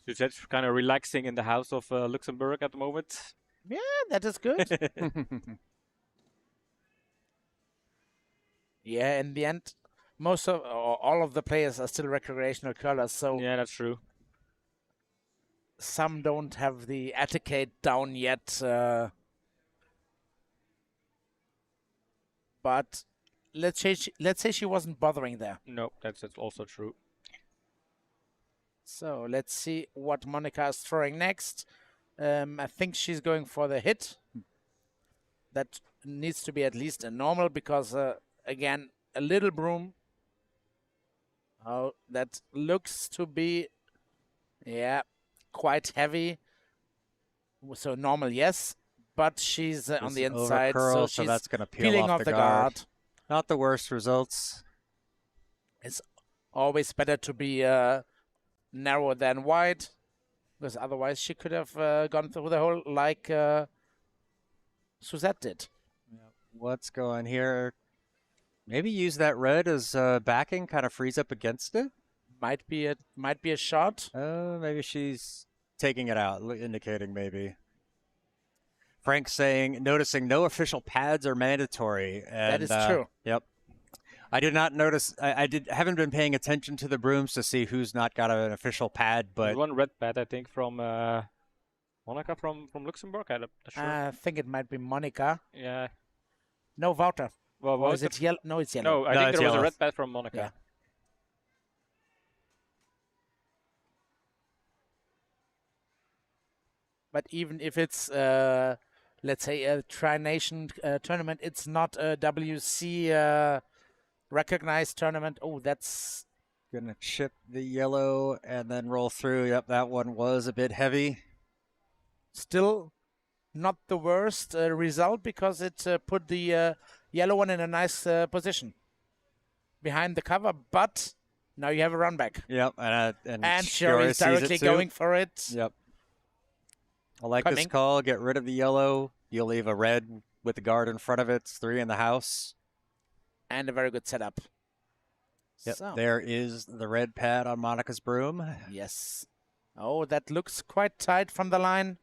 D: So that's kind of relaxing in the house of Luxembourg at the moment.
B: Yeah, that is good. Yeah, in the end, most of or all of the players are still recreational curlers, so
D: Yeah, that's true.
B: some don't have the etiquette down yet. But let's say she wasn't bothering there.
D: No, that's also true.
B: So let's see what Monica is throwing next. I think she's going for the hit. That needs to be at least a normal because, again, a little broom. Oh, that looks to be, yeah, quite heavy. So normal, yes. But she's on the inside, so
C: so
B: she's
C: that's going to peel
B: peeling
C: off
B: off
C: the
B: the
C: guard.
B: guard.
C: Not the worst results.
B: It's always better to be narrow than wide, because otherwise she could have gone through the hole like Suzette did.
C: What's going here? Maybe use that red as backing, kind of freeze up against it.
B: Might be a shot.
C: Maybe she's taking it out, indicating maybe. Frank saying, noticing no official pads are mandatory. And,
B: That is true.
C: Yep. I did not notice. Haven't been paying attention to the brooms to see who's not got an official pad, but
D: There's one red pad, I think, from Monica from Luxembourg. I'm not sure.
B: I think it might be Monica.
D: Yeah.
B: No, Wouter.
D: Well,
B: Or is it yellow? No, it's yellow.
D: No, I
C: No,
D: think
C: it's
D: there was
C: yellow.
D: a red pad from Monica.
B: Yeah. But even if it's, let's say, a Tri-Nation tournament, it's not a WC recognized tournament. Oh, that's
C: gonna chip the yellow and then roll through. Yep, that one was a bit heavy.
B: still not the worst result because it put the yellow one in a nice position behind the cover, but now you have a run back.
C: Yep, and
B: Shiori is directly going for it.
C: Yep. I like this call. Get rid of the yellow. You'll leave a red with the guard in front of it. It's 3 in the house.
B: And a very good setup.
C: Yep,
B: So.
C: there is the red pad on Monica's broom.
B: Yes. Oh, that looks quite tight from the line.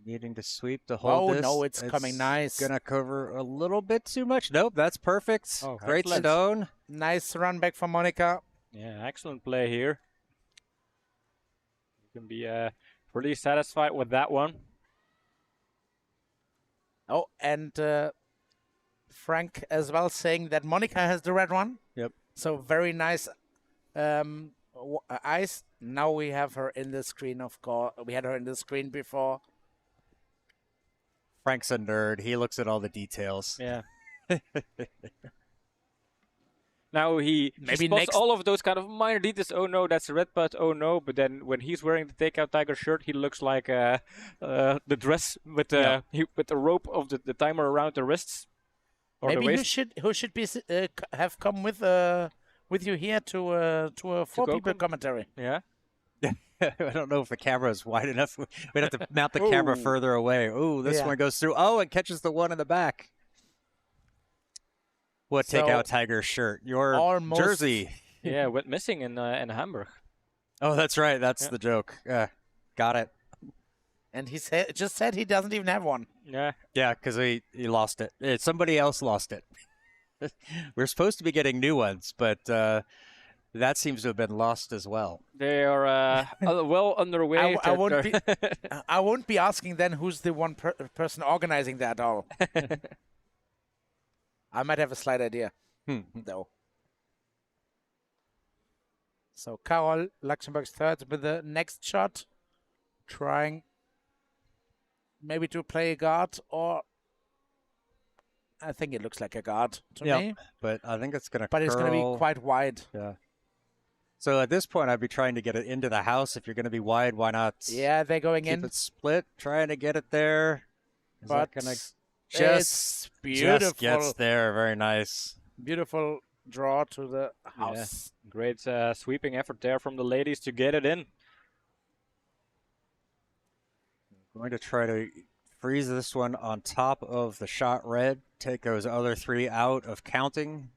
C: Needing to sweep to hold this.
B: Oh, no, it's coming nice.
C: Going to cover a little bit too much. Nope, that's perfect.
D: Oh,
C: great
D: excellent.
C: stone.
B: Nice run back from Monica.
D: Yeah, excellent play here. You can be pretty satisfied with that one.
B: Oh, and Frank as well saying that Monica has the red one.
C: Yep.
B: So very nice eyes. Now we have her in the screen, of course. We had her in the screen before.
C: Frank's a nerd. He looks at all the details.
D: Yeah. Now he
B: Maybe
D: spots
B: next-
D: all of those kind of minor details. Oh no, that's a red putt. Oh no, but then when he's wearing the Takeout Tiger shirt, he looks like the dress with the with the rope of the timer around the wrists. Or
B: Maybe
D: the waist.
B: who should be have come with you here to a 4-people commentary.
D: Yeah.
C: I don't know if the camera is wide enough. We'd have to mount the camera further away. Ooh, this one goes through. Oh, it catches the one in the back. What Takeout Tiger shirt? Your
B: almost-
C: jersey.
D: Yeah, went missing in Hamburg.
C: Oh, that's right. That's the joke. Got it.
B: And he just said he doesn't even have one.
D: Yeah.
C: Yeah, because he lost it. Somebody else lost it. We're supposed to be getting new ones, but that seems to have been lost as well.
D: They are well underway.
B: I won't be asking then who's the one person organizing that all. I might have a slight idea, though. So Carol, Luxembourg's third with the next shot, trying maybe to play a guard, or I think it looks like a guard to me.
C: But I think it's going to
B: But it's going to be quite wide.
C: Yeah. So at this point, I'd be trying to get it into the house. If you're going to be wide, why not?
B: Yeah, they're going
C: keep
B: in.
C: it split, trying to get it there. Is
B: But
C: that gonna
B: it's beautiful.
C: Just gets there. Very nice.
B: Beautiful draw to the house.
D: Yeah. Great sweeping effort there from the ladies to get it in.
C: Going to try to freeze this one on top of the shot red. Take those other 3 out of counting.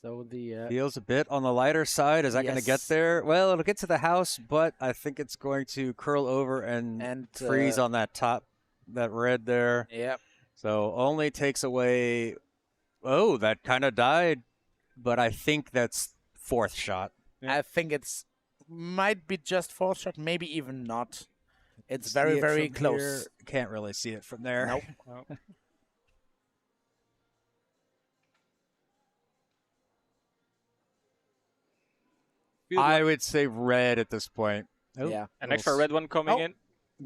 B: So the
C: Feels a bit on the lighter side. Is that going to get there? Well, it'll get to the house, but I think it's going to curl over and freeze on that top, that red there.
B: Yep.
C: So only takes away. Oh, that kind of died, but I think that's 4th shot.
B: I think it's might be just 4th shot, maybe even not. It's very, very close.
C: Here. Can't really see it from there.
B: Nope.
C: I would say red at this point.
B: Oh, yeah.
D: An extra red one coming in.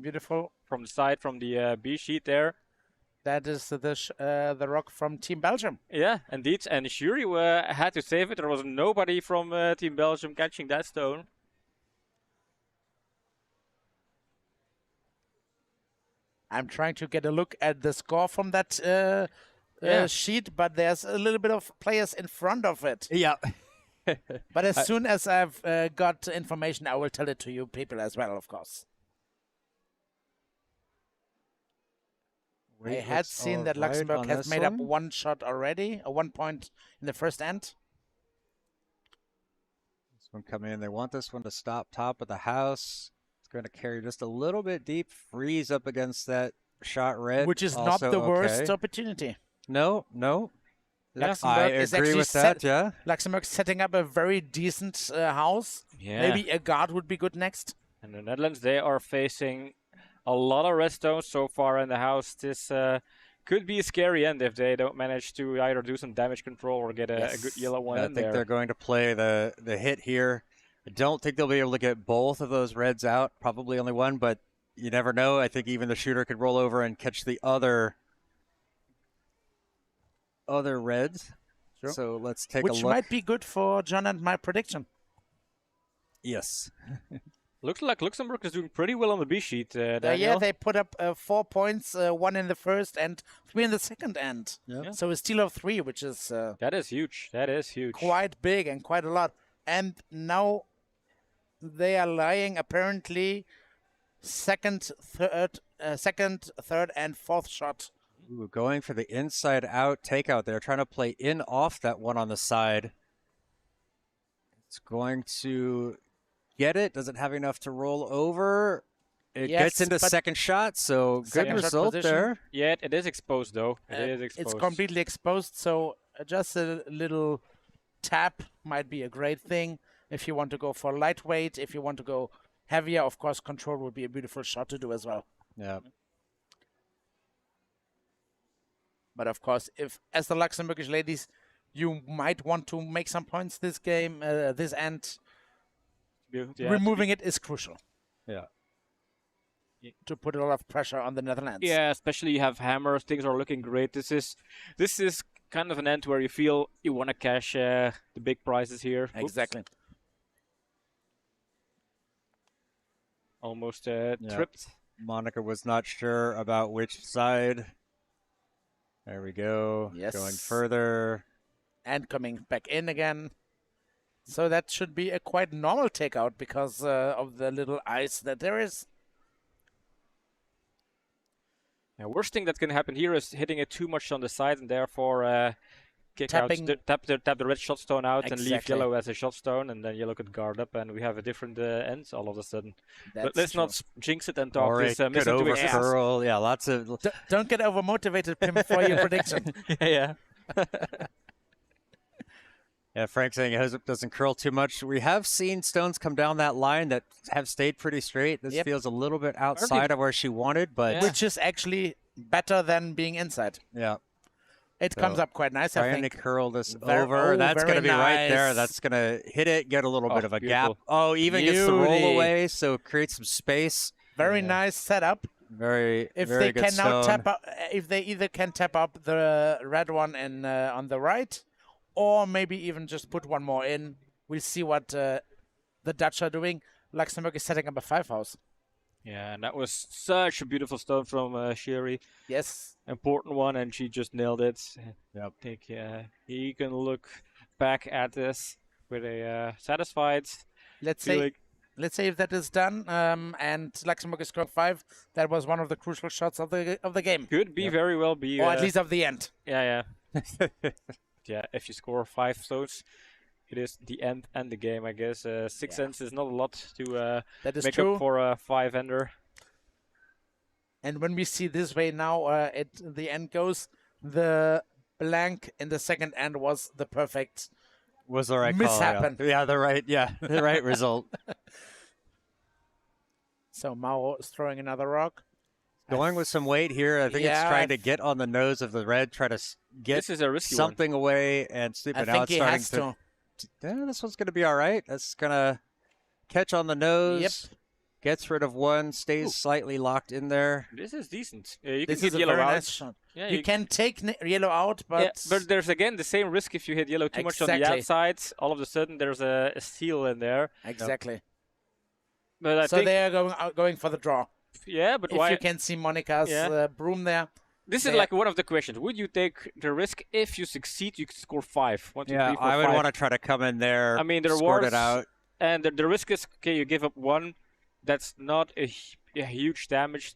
B: Beautiful.
D: From the side, from the B sheet there.
B: That is the rock from Team Belgium.
D: Yeah, indeed. And Shuri had to save it. There was nobody from Team Belgium catching that stone.
B: I'm trying to get a look at the score from that sheet, but there's a little bit of players in front of it.
C: Yeah.
B: But as soon as I've got information, I will tell it to you people as well, of course. I had seen that Luxembourg has made up 1 shot already, 1 point in the first end.
C: This one coming in. They want this one to stop top of the house. It's going to carry just a little bit deep, freeze up against that shot red.
B: Which is
C: also
B: not the worst opportunity.
C: No.
B: Luxembourg
C: I
B: is
C: agree
B: actually
C: with that, yeah.
B: Luxembourg's setting up a very decent house.
D: Yeah.
B: Maybe a guard would be good next.
D: And the Netherlands, they are facing a lot of red stones so far in the house. This could be a scary end if they don't manage to either do some damage control or get a good yellow one in there.
C: I think they're going to play the hit here. I don't think they'll be able to get both of those reds out. Probably only one, but you never know. I think even the shooter could roll over and catch the other. other reds.
B: Sure.
C: So let's take a
B: Which
C: look.
B: might be good for John and my prediction.
C: Yes.
D: Looks like Luxembourg is doing pretty well on the B sheet, Daniel.
B: Yeah, they put up 4 points, 1 in the first and 3 in the second end.
C: Yeah.
B: So a steal of 3, which is
D: That is huge. That is huge.
B: quite big and quite a lot. And now they are lying apparently second, third, and fourth shot.
C: Ooh, going for the inside out takeout there, trying to play in off that one on the side. It's going to get it. Doesn't have enough to roll over. It
B: Yes,
C: gets into
B: but
C: second shot, so good
B: second shot
C: result
B: position.
C: there.
D: Yeah, it is exposed though. It is exposed.
B: It's completely exposed, so just a little tap might be a great thing. If you want to go for lightweight, if you want to go heavier, of course, control would be a beautiful shot to do as well.
C: Yeah.
B: But of course, if as the Luxembourgish ladies, you might want to make some points this game, this end,
D: Yeah,
B: removing it is crucial
C: Yeah.
B: to put a lot of pressure on the Netherlands.
D: Yeah, especially you have hammers. Things are looking great. This is kind of an end where you feel you want to cash the big prizes here. Oops.
B: Exactly.
D: Almost
C: Yeah.
D: tripped.
C: Monica was not sure about which side. There we go.
B: Yes.
C: Going further.
B: And coming back in again. So that should be a quite normal takeout because of the little ice that there is.
D: Yeah, worst thing that can happen here is hitting it too much on the side and therefore kick out, tap the red shot stone out and leave
B: Exactly.
D: yellow as a shot stone, and then yellow could guard up, and we have a different end all of a sudden. But
B: That's
D: let's
B: true.
D: not jinx it and talk
C: Or
D: this
C: it could
D: miss into existence.
C: overcurl. Yeah, lots of.
B: Don't get overmotivated, Pim, for your prediction.
D: Yeah.
C: Yeah, Frank saying it doesn't curl too much. We have seen stones come down that line that have stayed pretty straight. This
B: Yep.
C: feels a little bit outside of where she wanted, but
D: Yeah.
B: Which is actually better than being inside.
C: yeah.
B: It comes up quite nice, I
C: Trying to
B: think.
C: curl this
B: Ver-
C: over.
B: oh,
C: That's going to
B: very
C: be right there.
B: nice.
C: That's going to hit it, get a little
D: Oh,
C: bit of a
D: beautiful.
C: gap. Oh, even gets the roll
B: Beauty.
C: away, so create some space.
B: Very
C: Yeah.
B: nice setup.
C: Very,
B: If
C: very
B: they
C: good
B: can now
C: stone.
B: tap up, if they either can tap up the red one in on the right, or maybe even just put one more in. We'll see what the Dutch are doing. Luxembourg is setting up a 5-house.
D: Yeah, and that was such a beautiful stone from Sherry.
B: Yes.
D: Important one, and she just nailed it.
C: Yep.
D: I think he can look back at this with a satisfied
B: Let's
D: feeling.
B: say if that is done, and Luxembourg is scoring 5, that was one of the crucial shots of the game,
D: Could be very well be.
B: or at least of the end.
D: Yeah, yeah. Yeah, if you score 5 stones, it is the end and the game, I guess. 6 ends is not a lot to
B: That is
D: make
B: true.
D: up for a 5-ender.
B: And when we see this way now, the end goes, the blank in the second end was the perfect.
C: Was the right call.
B: Mishappen.
C: Yeah, the right result.
B: So Mauro is throwing another rock.
C: Going with some weight here. I think it's
B: Yeah,
C: trying to get on the nose of the red, try to get
D: This is a risky
C: something away and sweep
B: I
C: it
B: think
C: out.
B: he
C: Starting
B: has to.
C: Yeah, this one's going to be all right. That's going to catch on the nose.
B: Yep.
C: Gets rid of one, stays slightly locked in there.
D: one. This is decent. You can
B: This
D: hit
B: is a
D: yellow
B: very
D: out.
B: nice shot.
D: Yeah,
B: You can take yellow out, but,
D: yeah, but there's again the same risk if you hit yellow too much on the
B: Exactly.
D: outside. All of a sudden, there's a steal in there.
B: exactly.
D: But I
B: So
D: think,
B: they are going for the draw.
D: yeah, but
B: If
D: why?
B: you can see Monica's
D: Yeah.
B: broom there.
D: This is
B: they-
D: like one of the questions. Would you take the risk if you succeed? You could score 5. 1, 2,
C: Yeah,
D: 3, 4,
C: I would
D: 5.
C: want to try to come in there.
D: I mean, there
C: squirt
D: was-
C: it out.
D: And the risk is, okay, you give up 1. That's not a huge damage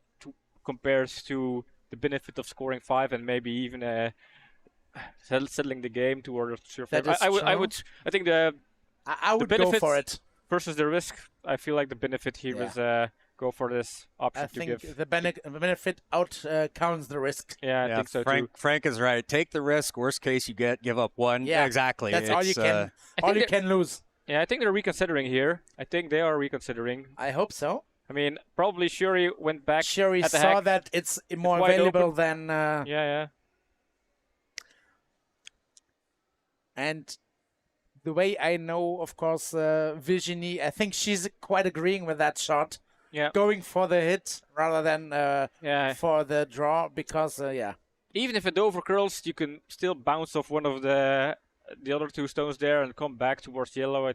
D: compares to the benefit of scoring 5 and maybe even settling the game towards your
B: That
D: favor.
B: is
D: I
B: true.
D: would. I think the
B: I would go
D: benefits-
B: for it.
D: versus the risk, I feel like the benefit here is go for this option
B: I
D: to
B: think
D: give.
B: the benefit out counts the risk.
D: Yeah, I
C: Yeah,
D: think so too.
C: Frank is right. Take the risk. Worst case, you give up one.
B: Yeah,
C: exactly.
B: That's all you
C: It's,
B: can.
D: I
B: All
D: think
B: you
D: that-
B: can lose.
D: Yeah, I think they're reconsidering here. I think they are reconsidering.
B: I hope so.
D: I mean, probably Shuri went back.
B: Sherry
D: at the
B: saw
D: hack.
B: that it's more
D: wide
B: valuable
D: open.
B: than.
D: Yeah.
B: And the way I know, of course, Virginie, I think she's quite agreeing with that shot.
D: Yeah.
B: Going for the hit rather than
D: Yeah.
B: for the draw because, yeah.
D: Even if it overcurls, you can still bounce off one of the other 2 stones there and come back towards yellow.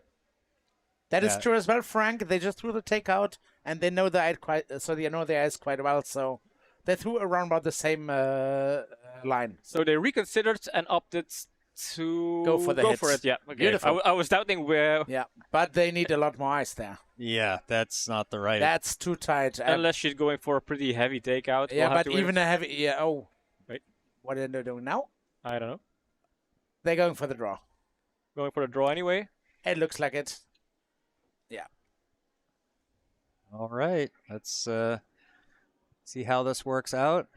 B: That is true as well, Frank. They just threw the takeout, and they know the ice quite well. So they threw around about the same line.
D: So they reconsidered and opted to
B: go for
D: it. Yeah, okay.
B: Beautiful.
D: I was doubting where.
B: Yeah, but they need a lot more ice there.
C: Yeah, that's not the right.
B: That's too tight.
D: Unless she's going for a pretty heavy takeout.
B: Yeah, but even a heavy. Yeah. Oh.
D: Wait.
B: What are they doing now?
D: I don't know.
B: They're going for the draw.
D: Going for the draw anyway.
B: It looks like it. Yeah.
C: All right. Let's see how this works out.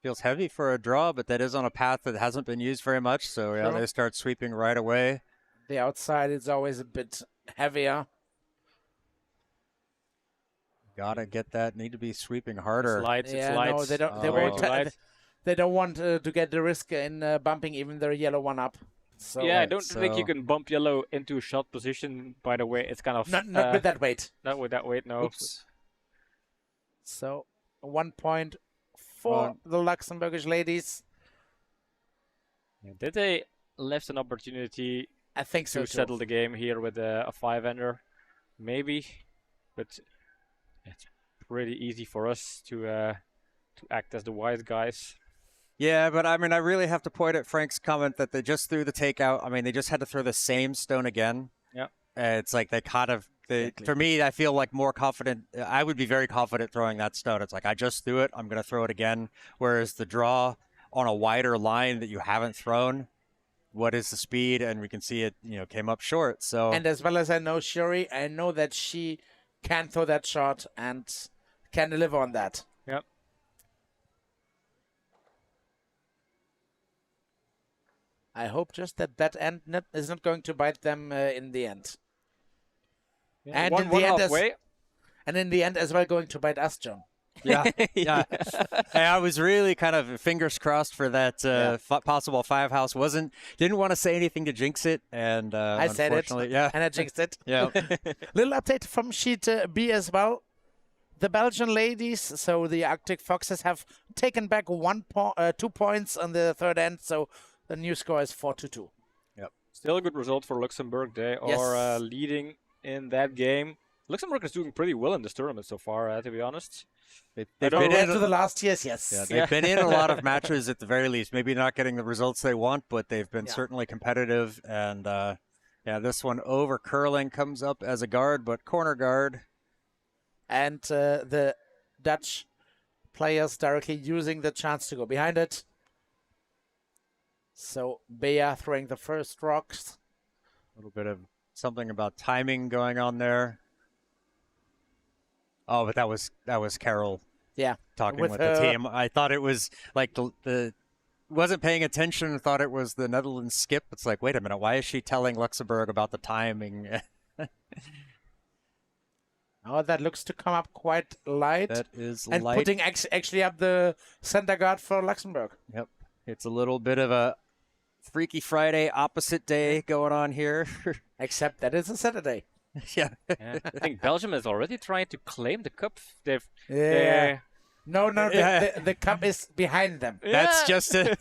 C: Feels heavy for a draw, but that is on a path that hasn't been used very much. So yeah, they start sweeping right away.
B: The outside is always a bit heavier.
C: Gotta get that. Need to be sweeping harder.
D: Slides,
B: yeah,
D: slides.
B: no, they don't. They won't. They don't want to get the risk in bumping even their yellow one up. So,
D: yeah, I don't think you can bump yellow into a shot position. By the way, it's kind of
B: not with that weight.
D: Not with that weight, no.
C: Oops.
B: So 1 point for the Luxembourgish ladies.
D: Yeah, did they left an opportunity?
B: I think so
D: to settle the game here with a 5-ender, maybe, but it's pretty easy for us to act as the wise guys.
C: Yeah, but I mean, I really have to point at Frank's comment that they just threw the takeout. I mean, they just had to throw the same stone again.
D: Yeah.
C: It's like they kind of, for me, I feel like more confident. I would be very confident throwing that stone. It's like, I just threw it. I'm going to throw it again. Whereas the draw on a wider line that you haven't thrown, what is the speed? And we can see it, came up short. So.
B: And as well as I know Shuri, I know that she can throw that shot and can deliver on that.
D: Yep.
B: I hope just that end is not going to bite them in the end.
D: Yeah,
B: and in the end as well going to bite us, John.
C: Yeah, yeah. Hey, I was really kind of fingers crossed for that possible 5-house. Didn't want to say anything to jinx it, and
B: I said it,
C: and
B: I jinxed it.
C: Yeah.
B: Little update from sheet B as well. The Belgian ladies, so the Arctic Foxes, have taken back 2 points on the third end, so the new score is 4-2.
D: Yep. Still a good result for Luxembourg. They are leading in that game. Luxembourg is doing pretty well in this tournament so far, to be honest.
C: They've been into
B: the last years, yes.
C: Yeah, they've been in a lot of matches at the very least. Maybe not getting the results they want, but they've been certainly competitive. And this one over curling comes up as a guard, but corner guard.
B: And the Dutch players directly using the chance to go behind it. So Bea throwing the first rocks.
C: A little bit of something about timing going on there. Oh, but that was Carol.
B: Yeah,
C: talking with the team. I thought it was like the wasn't paying attention. Thought it was the Netherlands skip. It's like, wait a minute, why is she telling Luxembourg about the timing?
B: Oh, that looks to come up quite light.
C: That is
B: and
C: light.
B: Putting actually up the center guard for Luxembourg.
C: Yep, it's a little bit of a Freaky Friday opposite day going on here.
B: Except that it's a Saturday.
C: Yeah.
D: I think Belgium is already trying to claim the cup.
B: No, the cup is behind them.
C: That's just it.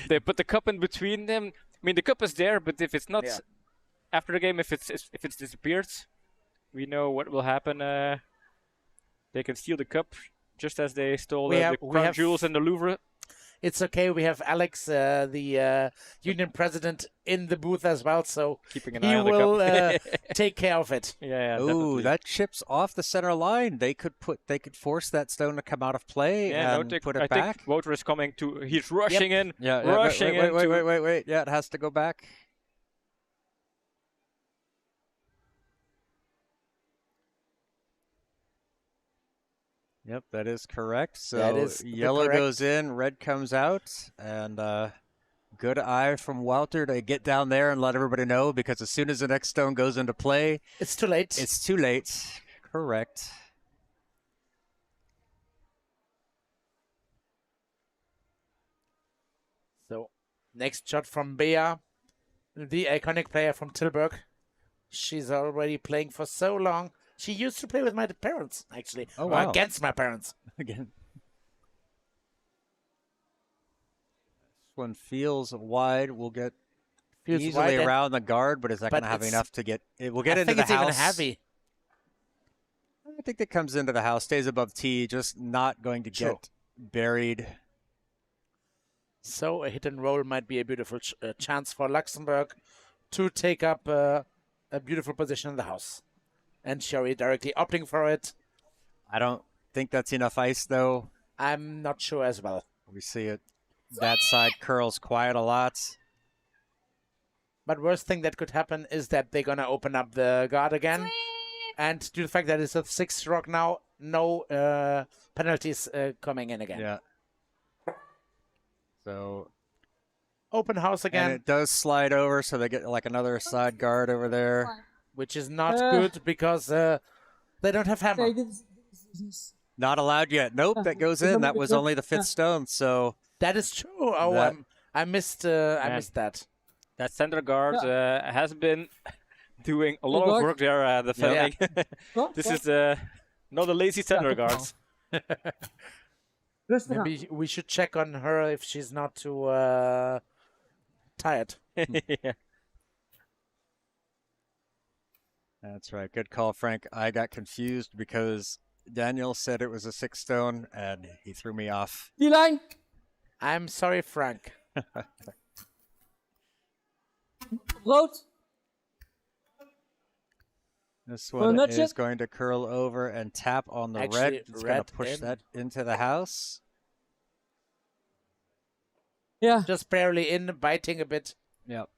D: They put the cup in between them. I mean, the cup is there, but if it's not after the game, if it's disappeared, we know what will happen. They can steal the cup just as they stole the crown jewels in the Louvre.
B: It's okay. We have Alex, the union president, in the booth as well, so
D: keeping an eye on the cup.
B: Take care of it.
D: Yeah.
C: Ooh,
D: definitely.
C: that chips off the center line. They could force that stone to come out of play and put it back.
D: I think Woter is coming to. He's rushing in.
C: Yeah.
D: Rushing in.
C: Wait. Yeah, it has to go back. Yep, that is correct. So yellow goes in, red comes out, and good eye from Walter to get down there and let everybody know, because as soon as the next stone goes into play,
B: it's too late.
C: It's too late. Correct.
B: So next shot from Bea, the iconic player from Tilburg. She's already playing for so long. She used to play with my parents, actually.
C: Oh, wow.
B: Against my parents.
C: Again. one feels wide. We'll get
B: Feels
C: easily
B: wide,
C: around the guard, but is that
B: but
C: going to have
B: it's-
C: enough to get? It will get
B: I
C: into
B: think
C: the
B: it's
C: house.
B: even heavy.
C: I think that comes into the house, stays above tee, just not going to
B: True.
C: get buried.
B: So a hit and roll might be a beautiful chance for Luxembourg to take up a beautiful position in the house. And Sherry directly opting for it.
C: I don't think that's enough ice, though.
B: I'm not sure as well.
C: We see it. That side curls quite a lot.
B: But worst thing that could happen is that they're going to open up the guard again. And due to the fact that it's a 6th rock now, no penalties coming in again.
C: Yeah. So
B: Open house
C: and
B: again,
C: it does slide over, so they get like another side guard over there.
B: which is not good because they don't have hammer.
F: Okay, this.
C: Not allowed yet. Nope, that goes in. That was only the 5th stone, so
B: That is true. Oh,
C: That-
B: I missed that.
D: That center guard has been doing a lot
F: Good
D: of
F: luck.
D: work there defending. This is not a lazy center
F: good
D: guard.
F: Rustig aan.
B: Maybe we should check on her if she's not too tired.
D: Yeah.
C: that's right. Good call, Frank. I got confused because Daniel said it was a 6 stone, and he threw me off.
F: Die lijn.
B: I'm sorry, Frank.
F: Rood.
C: This
F: Well,
C: one
F: nudge
C: is
F: it.
C: going to curl over and tap on the
B: Actually,
C: red. It's going
B: red
C: to push
B: in.
C: that into the house.
F: Ja.
B: Just barely in, biting a bit,
C: Yep.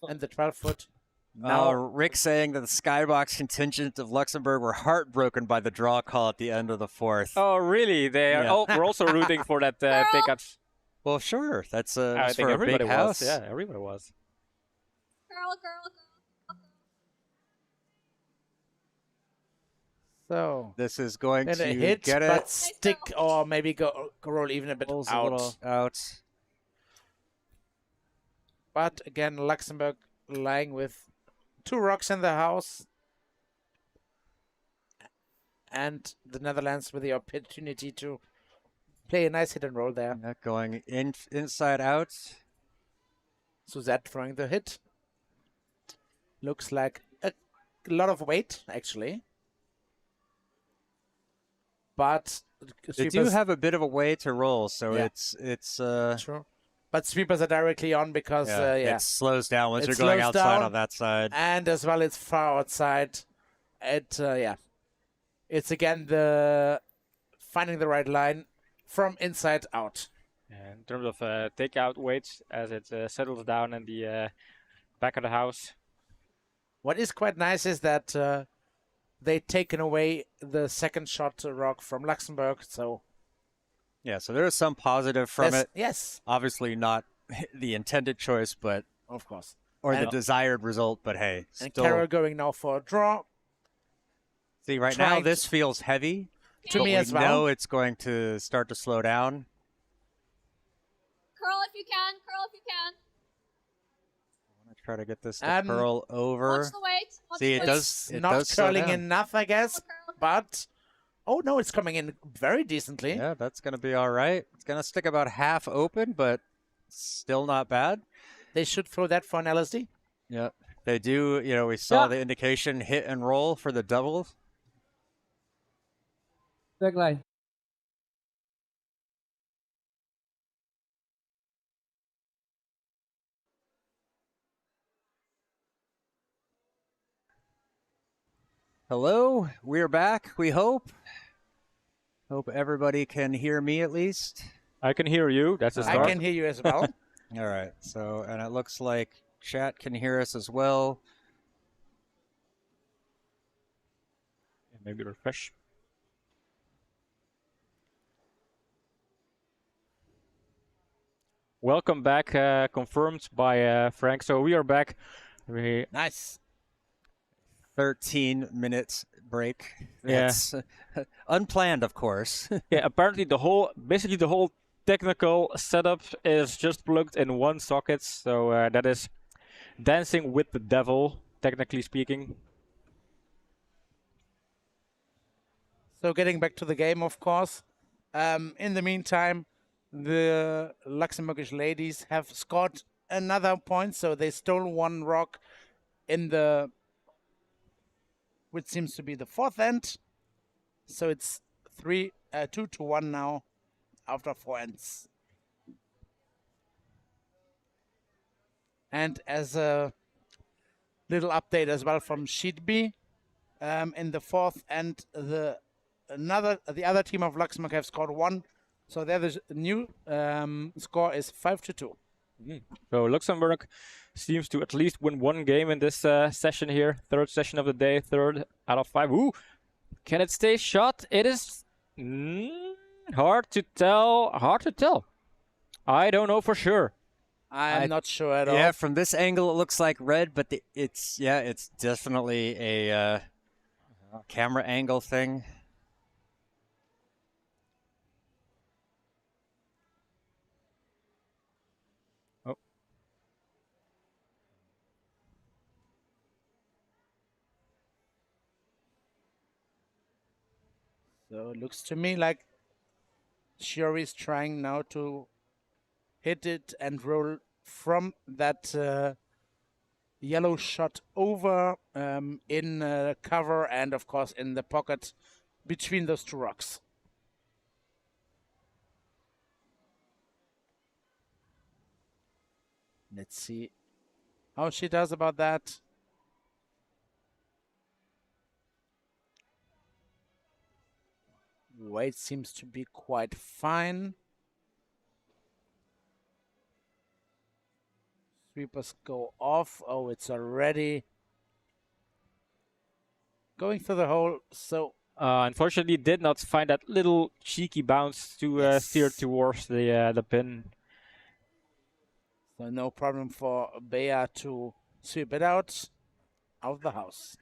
B: and the 12-foot.
C: Now, Rick saying that the skybox contingent of Luxembourg were heartbroken by the draw call at the end of the 4th.
D: Oh, really? They are.
C: Yeah.
D: Oh, we're also rooting for that pickup.
C: Well, sure. That's
D: I
C: that's
D: think
C: for a
D: everybody
C: big
D: was.
C: house.
D: Yeah, everybody was.
E: Girl.
B: So
C: This is going
B: and
C: to
B: a hit,
C: get
B: but
C: it.
B: stick or maybe go roll even a bit
C: Pulls a
B: out.
C: little out.
B: But again, Luxembourg lying with 2 rocks in the house. And the Netherlands with the opportunity to play a nice hit and roll there.
C: Not going inside out.
B: Suzette throwing the hit. Looks like a lot of weight, actually. But
C: They do have a bit of a way to roll, so
B: Yeah.
C: it's
B: True. But sweepers are directly on because,
C: it slows down once
B: It
C: you're going
B: slows
C: outside
B: down.
C: on that side.
B: And as well, it's far outside. It's again the finding the right line from inside out.
D: Yeah, in terms of takeout weights, as it settles down in the back of the house.
B: What is quite nice is that they've taken away the second shot rock from Luxembourg. So
C: Yeah, so there is some positive from it.
B: Yes,
C: Obviously not the intended choice, but
B: of course.
C: or the
B: And-
C: desired result, but hey,
B: And
C: still.
B: Carol going now for a draw.
C: See, right now
B: trying
C: this feels heavy.
B: To
C: but
B: me
C: we
B: as well.
C: know it's going to start to slow down.
E: Curl if you can.
C: I'm gonna try to get this to
B: Um,
C: curl over.
E: Watch the weight. Watch
C: See,
E: the
C: it
E: weight.
C: does. It
B: Not
C: does slow
B: curling
C: down.
B: enough, I guess.
E: Curl.
B: But oh no, it's coming in very decently.
C: Yeah, that's gonna be all right. It's gonna stick about half open, but still not bad.
B: They should throw that for an LSD.
C: Yeah, they do. You know, we saw
F: Yeah.
C: the indication hit and roll for the double.
F: Backlijn.
C: Hello, we're back. We hope. Hope everybody can hear me at least.
D: I can hear you. That's a
B: I
D: start.
B: can hear you as well.
C: All right. So, and it looks like chat can hear us as well.
D: Maybe refresh. Welcome back, confirmed by Frank. So we are back.
B: Nice.
C: 13 minutes break.
D: Yeah.
C: That's unplanned, of course.
D: Yeah, apparently basically the whole technical setup is just plugged in one socket. So that is dancing with the devil, technically speaking.
B: So getting back to the game, of course. In the meantime, the Luxembourgish ladies have scored another point, so they stole one rock in the, which seems to be the fourth end. So it's 2-1 now after 4 ends. And as a little update as well from Sheet B, in the fourth end, the other team of Luxembourg have scored 1. So there the new score is 5-2.
D: So Luxembourg seems to at least win 1 game in this session here. 3rd session of the day, 3rd out of 5. Ooh, can it stay shot? It is hard to tell. Hard to tell. I don't know for sure.
B: I'm not sure at all.
C: Yeah, from this angle it looks like red, but it's definitely a camera angle thing.
D: Oh.
B: So it looks to me like Shiori's trying now to hit it and roll from that yellow shot over in cover and, of course, in the pocket between those 2 rocks. Let's see how she does about that. Weight seems to be quite fine. Sweepers go off. Oh, it's already going through the hole. So
D: unfortunately, did not find that little cheeky bounce to steer towards the pin.
B: So no problem for Bea to sweep it out of the house.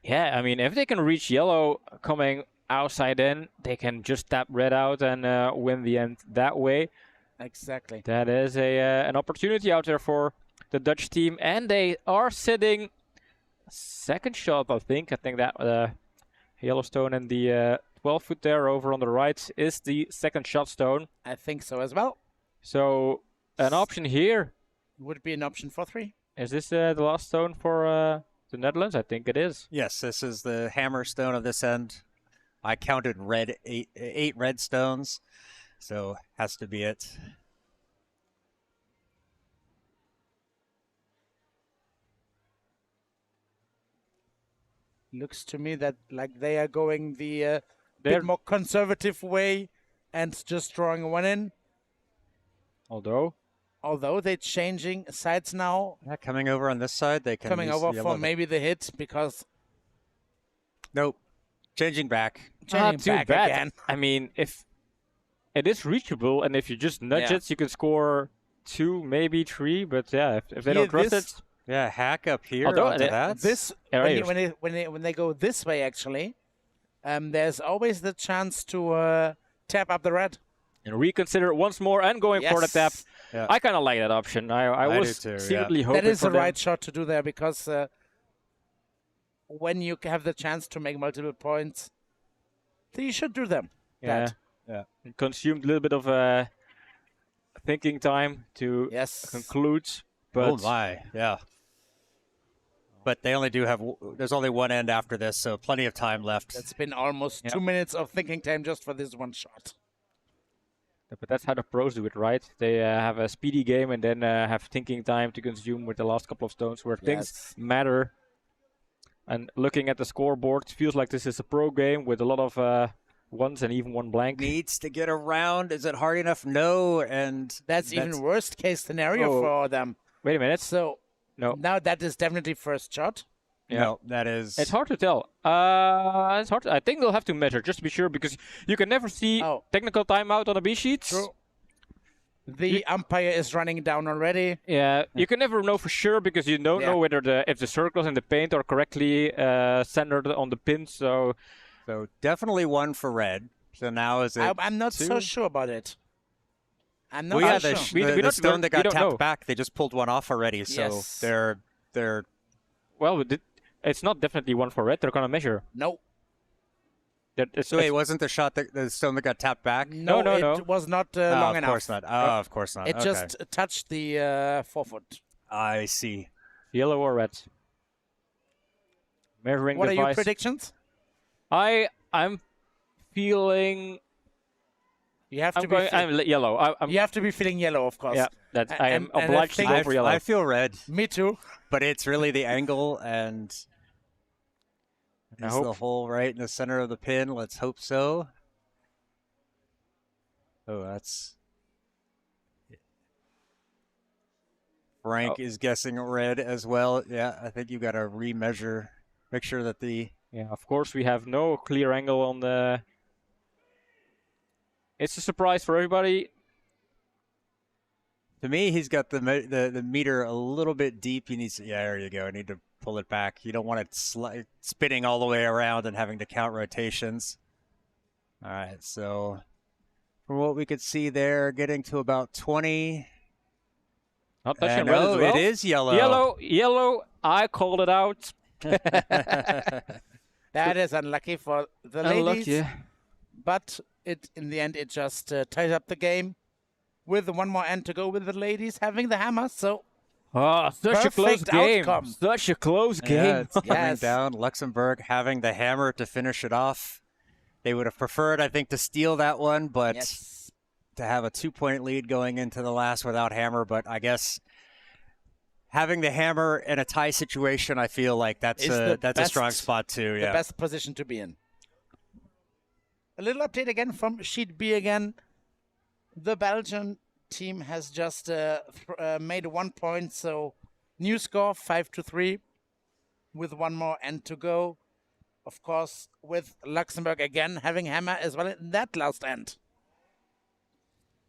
D: Yeah. I mean, if they can reach yellow coming outside in, they can just tap red out and win the end that way.
B: Exactly.
D: That is an opportunity out there for the Dutch team, and they are sitting 2nd shot, I think. I think that Yellowstone and the 12-foot there over on the right is the 2nd shot stone.
B: I think so as well.
D: So an option here.
B: Would be an option for 3.
D: Is this the last stone for the Netherlands? I think it is.
C: Yes, this is the hammer stone of this end. I counted red 8 red stones, so has to be it.
B: Looks to me that like they are going the bit more conservative way and just drawing 1 in. Although they're changing sides now.
C: Yeah, coming over on this side, they can
B: coming over for maybe the hit because.
C: Nope. Changing back.
B: Changing back again.
D: I mean, if it is reachable, and if you just nudge it, you can score 2, maybe 3. But yeah, if they don't trust it,
C: yeah, hack up here.
B: This when they go this way, actually, there's always the chance to tap up the red
D: and reconsider it once more and going for the tap. Yeah. I kind of like that option. I was secretly hoping
B: that is
D: for
B: the right shot to do there because. When you have the chance to make multiple points, then you should do them.
D: Yeah. It consumed a little bit of thinking time to conclude. But
C: oh my, yeah. But they only do have, there's only 1 end after this, so plenty of time left.
B: It's been almost 2 minutes of thinking time just for this 1 shot.
D: But that's how the pros do it, right? They have a speedy game and then have thinking time to consume with the last couple of stones where things matter. And looking at the scoreboard, it feels like this is a pro game with a lot of 1s and even 1 blank.
C: Needs to get around. Is it hard enough? No. And
B: that's even worst case scenario for them.
D: Wait a minute.
B: So now that is definitely first shot.
C: Yeah. No, that is.
D: It's hard to tell. It's hard. I think they'll have to measure just to be sure because you can never see technical timeout on a B sheet.
B: True. The umpire is running down already.
D: Yeah, you can never know for sure because you don't know whether if the circles in the paint are correctly centered on the pin. So
C: definitely 1 for red. So now is it?
B: I'm not
C: 2?
B: so sure about it. I'm not sure.
C: The stone that got tapped back, they just pulled 1 off already. So they're.
D: Well, it's not definitely 1 for red. They're gonna measure.
B: No.
C: So wait, wasn't the shot that the stone that got tapped back?
B: No, it was not long enough.
C: Of course not. Oh, of course not.
B: It
C: Okay.
B: just touched the forefoot.
C: I see.
D: Yellow or red? Measuring
B: What
D: device.
B: are your predictions?
D: I'm feeling.
B: You have to be.
D: I'm yellow.
B: You have to be feeling yellow, of course.
D: Yeah, I am obliged to go for yellow.
C: I feel red.
B: Me too.
C: But it's really the angle and is the hole right in the center of the pin. Let's hope so. Oh, that's... Frank is guessing red as well. Yeah, I think you got to remeasure. Make sure that the...
D: Yeah, of course we have no clear angle on the... It's a surprise for everybody.
C: To me, he's got the meter a little bit deep. He needs to, yeah, there you go. I need to pull it back. You don't want it spinning all the way around and having to count rotations. All right, so from what we could see there, getting to about 20.
D: Not touching red as well.
C: It is yellow.
D: Yellow. I called it out.
B: That is unlucky for the ladies. But in the end, it just ties up the game. With one more end to go with the ladies having the hammer, so
D: such a close game.
B: Outcome.
D: Such a close game.
C: Yeah, it's coming down. Luxembourg having the hammer to finish it off. They would have preferred, I think, to steal that one, but to have a 2-point lead going into the last without hammer. But I guess having the hammer in a tie situation, I feel like that's a strong spot too.
B: The best position to be in. A little update again from Sheet B again. The Belgian team has just made 1 point, so new score 5-3 with one more end to go. Of course, with Luxembourg again having hammer as well in that last end.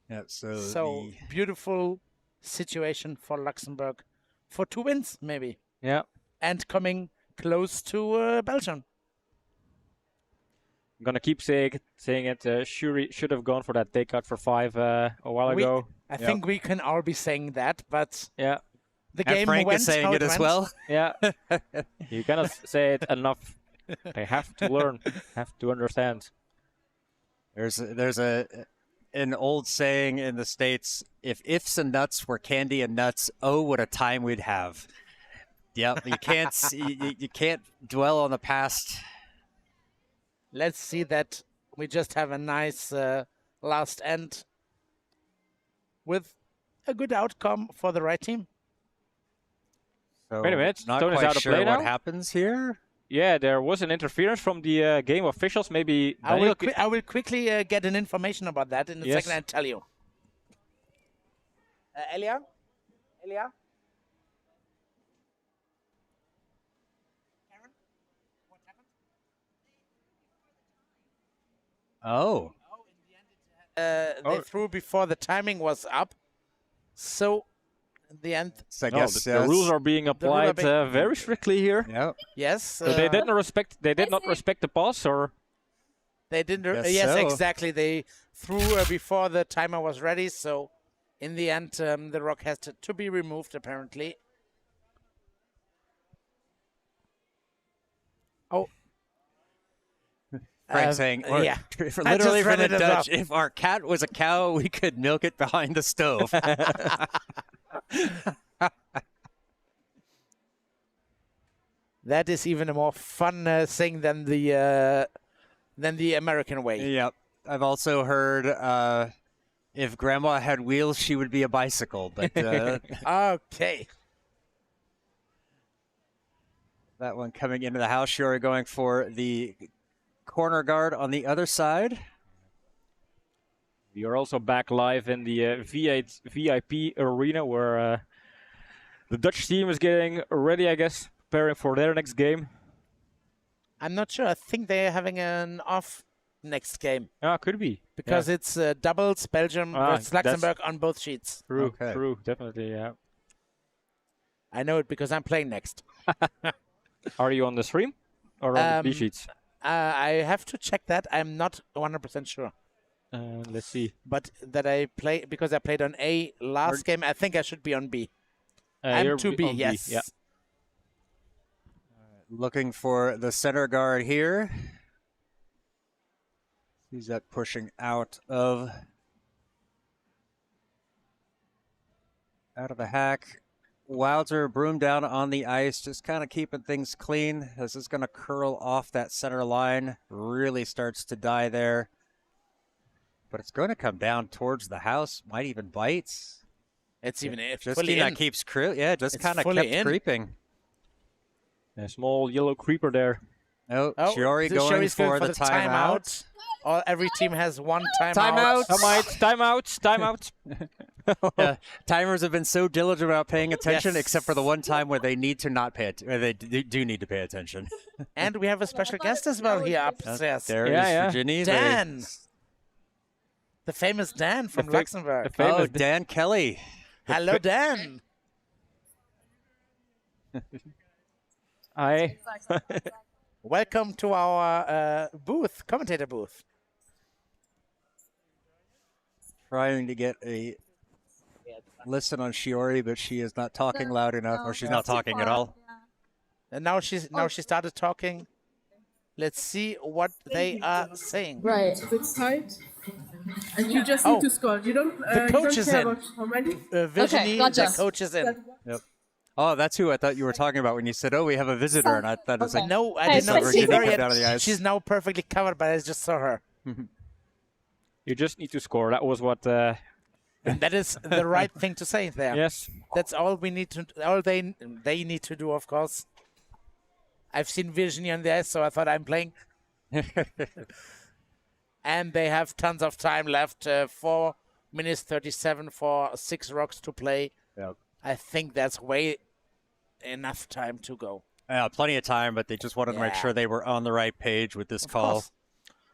C: Yeah,
B: so beautiful situation for Luxembourg for 2 wins, maybe.
D: Yeah.
B: And coming close to Belgium.
D: I'm gonna keep saying it. Shuri should have gone for that take out for 5 a while ago.
B: I think we can all be saying that, but the game
C: Frank
B: went
C: is saying
B: how
C: it as well.
D: Yeah, you cannot say it enough. They have to learn, have to understand.
C: There's an old saying in the States: if ifs and nuts were candy and nuts, oh, what a time we'd have. Yep, you can't you can't dwell on the past.
B: Let's see that we just have a nice last end with a good outcome for the right team.
C: So
D: wait a minute,
C: not
D: Stone is
C: quite
D: out of
C: sure
D: play now?
C: what happens here.
D: Yeah, there was an interference from the game officials. Maybe
B: I will quickly get an information about that in a second and tell you. Elia?
C: Oh.
B: They threw before the timing was up. So, in the end...
C: So I guess
D: the rules are being applied very strictly here.
C: Yep.
B: Yes.
D: So they didn't respect. They did not respect the pass, or
B: they didn't. Yes, exactly. They threw before the timer was ready. So, in the end, the rock has to be removed. Apparently. Oh.
C: Frank saying, literally from the Dutch, if our cat was a cow, we could milk it behind the stove.
B: That is even a more fun thing than the American way.
C: Yep. I've also heard if Grandma had wheels, she would be a bicycle. But
B: okay.
C: That one coming into the house. You're going for the corner guard on the other side.
D: We are also back live in the VIP arena where the Dutch team is getting ready, I guess, preparing for their next game.
B: I'm not sure. I think they're having an off next game.
D: Could be.
B: Because it's doubles, Belgium versus Luxembourg on both sheets.
D: True, true, definitely, yeah.
B: I know it because I'm playing next.
D: Are you on the stream or on the B sheets?
B: I have to check that. I'm not 100% sure.
D: Let's see.
B: But that I play, because I played on A last game, I think I should be on B. I'm to B, yes.
D: B, yeah.
C: Looking for the center guard here. He's that pushing out of the hack. Wilder, broom down on the ice, just kind of keeping things clean. This is going to curl off that center line. Really starts to die there. But it's going to come down towards the house. Might even bite.
B: It's even
C: just
B: fully
C: that
B: in.
C: keeps just kind of
B: fully
C: kept
B: in.
C: creeping.
D: A small yellow creeper there.
C: Oh, Shiori going for the timeout.
B: Every team has one
C: Timeout.
D: Timeout.
C: Yeah, timers have been so diligent about paying attention, except for the one time where they need to not pay it. They do need to pay attention.
B: And we have a special guest as well here upstairs.
C: There is Virginie.
B: Dan. The famous Dan from Luxembourg.
C: Dan Kelly.
B: Hello, Dan.
D: Hi.
B: Welcome to our booth, commentator booth.
C: Trying to get a listen on Shiori, but she is not talking loud enough, or she's not talking at all.
B: And now she started talking. Let's see what they are saying.
G: Right, it's tight. And you just need to score. You don't.
B: The coach is in.
G: How many?
B: Virginie,
E: gotcha.
B: the coach is in.
C: Yep. Oh, that's who I thought you were talking about when you said, "Oh, we have a visitor," and I thought it was like,
B: No, I did not see
C: Virginie
B: her
C: come down to the
B: yet.
C: ice.
B: She's now perfectly covered, but I just saw her.
D: You just need to score. That was what.
B: And that is the right thing to say there.
D: Yes.
B: That's all we need to. All they need to do, of course. I've seen Virginie on the ice, so I thought I'm playing. And they have tons of time left. 4 minutes 37 for 6 rocks to play.
C: Yep.
B: I think that's way enough time to go.
C: Plenty of time, but they just wanted to make sure they were on the right page with this call.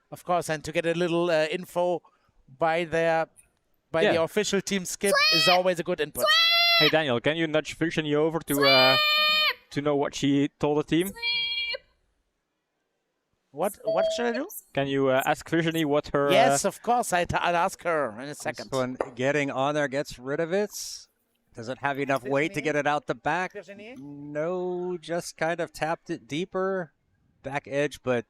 B: Of course, and to get a little info by the official team skip is always a good input.
D: Hey Daniel, can you nudge Virginie over to know what she told the team?
B: What should I do?
D: Can you ask Virginie what her?
B: Yes, of course. I'll ask her in a second.
C: This one getting on there gets rid of it. Does it have enough weight to get it out the back? No, just kind of tapped it deeper. Back edge, but...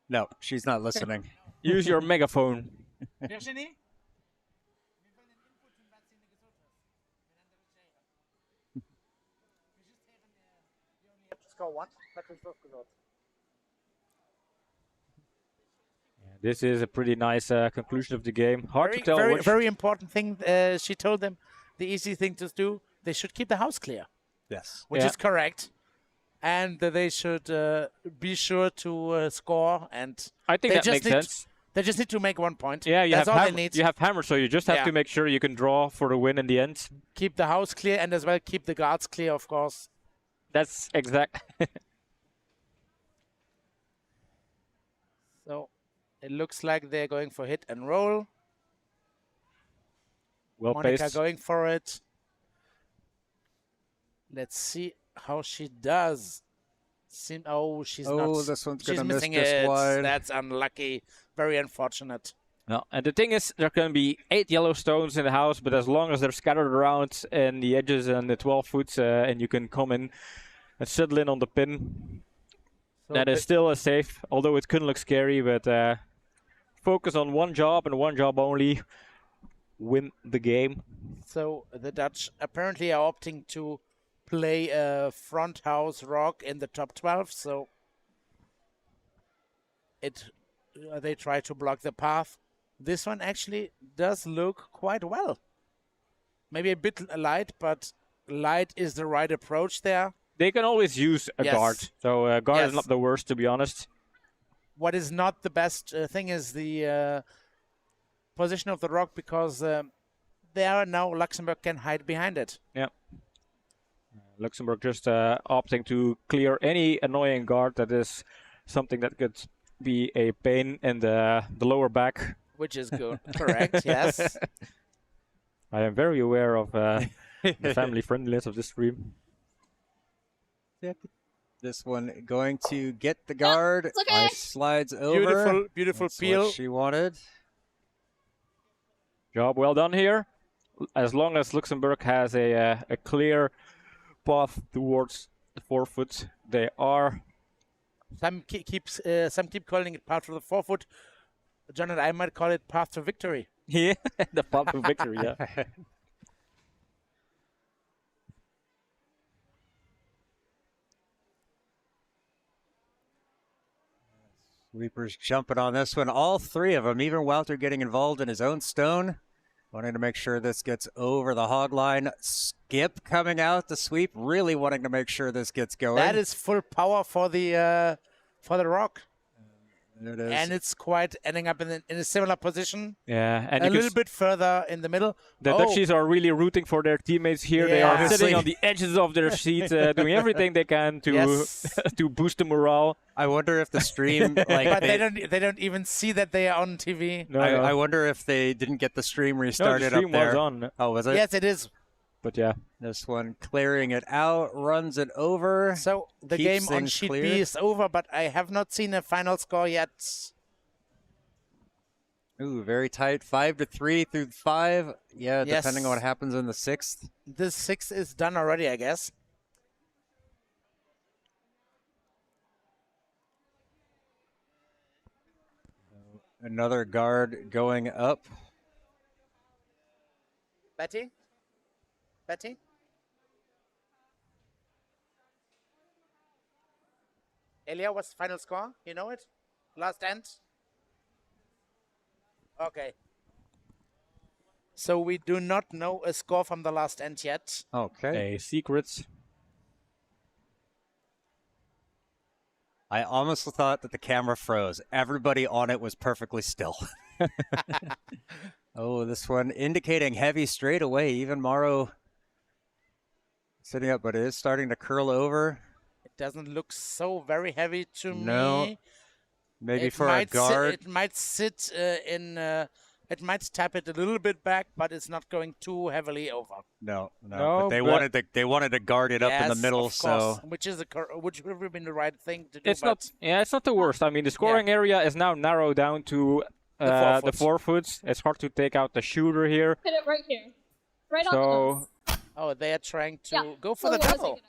C: No, she's not listening.
D: Use your megaphone.
B: Virginie?
D: This is a pretty nice conclusion of the game. Hard to tell.
B: Very important thing. She told them the easy thing to do. They should keep the house clear.
C: Yes.
B: Which is correct. And they should be sure to score. And
D: I think that makes sense.
B: They just need to make 1 point.
D: Yeah,
B: That's all they need.
D: You have hammer, so you just have to make sure you can draw for the win in the end.
B: Keep the house clear and as well keep the guards clear, of course.
D: That's exact.
B: So it looks like they're going for hit and roll.
D: Well
B: Monica
D: paced.
B: going for it. Let's see how she does. She's not.
C: This one's
B: She's
C: going to miss
B: missing
C: just
B: it.
C: wide.
B: That's unlucky. Very unfortunate.
D: No, and the thing is, there can be 8 yellow stones in the house, but as long as they're scattered around in the edges and the 12 foot, and you can come in and settle in on the pin,
B: So
D: that is still a safe. Although it can look scary, but focus on one job and one job only. Win the game.
B: So the Dutch apparently are opting to play a front house rock in the top 12. So they try to block the path. This one actually does look quite well. Maybe a bit light, but light is the right approach there.
D: They can always use a guard. So guard is not the worst, to be honest.
B: What is not the best thing is the position of the rock, because there now Luxembourg can hide behind it.
D: Yeah. Luxembourg just opting to clear any annoying guard that is something that could be a pain in the lower back.
B: Which is good. Correct, yes.
D: I am very aware of the family friendliness of this stream.
C: This one going to get the guard.
E: it's okay.
C: Slides over.
B: Beautiful
C: That's
B: peel.
C: what she wanted.
D: Job well done here. As long as Luxembourg has a clear path towards the forefoot. They are.
B: Some keep calling it path to the forefoot. John and I might call it path to victory.
D: Yeah, the path to victory, yeah.
C: Sweepers jumping on this one. All three of them, even Walter getting involved in his own stone. Wanting to make sure this gets over the hog line. Skip coming out to sweep, really wanting to make sure this gets going.
B: That is full power for the rock.
C: There it is.
B: And it's quite ending up in a similar position.
D: Yeah, and
B: a little bit further in the middle.
D: The Dutchies are really rooting for their teammates here. They are sitting on the edges of their seat, doing everything they can to to boost the morale.
C: I wonder if the stream,
B: but they don't even see that they are on TV.
C: No, I wonder if they didn't get the stream restarted
D: the stream
C: up there.
D: was on.
C: Oh, was it?
B: Yes, it is.
D: But yeah,
C: this one clearing it out, runs it over.
B: So the game on sheet B is over, but I have not seen a final score yet.
C: Ooh, very tight. 5-3 through 5. Yeah, depending on what happens in the 6th.
B: The 6th is done already, I guess.
C: Another guard going up.
B: Betty? Elia, what's the final score? You know it? Last end? Okay. So we do not know a score from the last end yet.
C: Okay.
D: A secret.
C: I almost thought that the camera froze. Everybody on it was perfectly still. Oh, this one indicating heavy straight away. Even Morrow sitting up, but it is starting to curl over.
B: It doesn't look so very heavy to me.
C: No. Maybe for a guard.
B: It might sit it might tap it a little bit back, but it's not going too heavily over.
C: No. But they wanted to guard it up in the middle,
B: of course, which would have been the right thing to do.
D: It's not the worst. I mean, the scoring area is now narrowed down to the forefoots. It's hard to take out the shooter here.
E: Hit it right here, right on the nose.
B: Oh, they are trying to go for the double.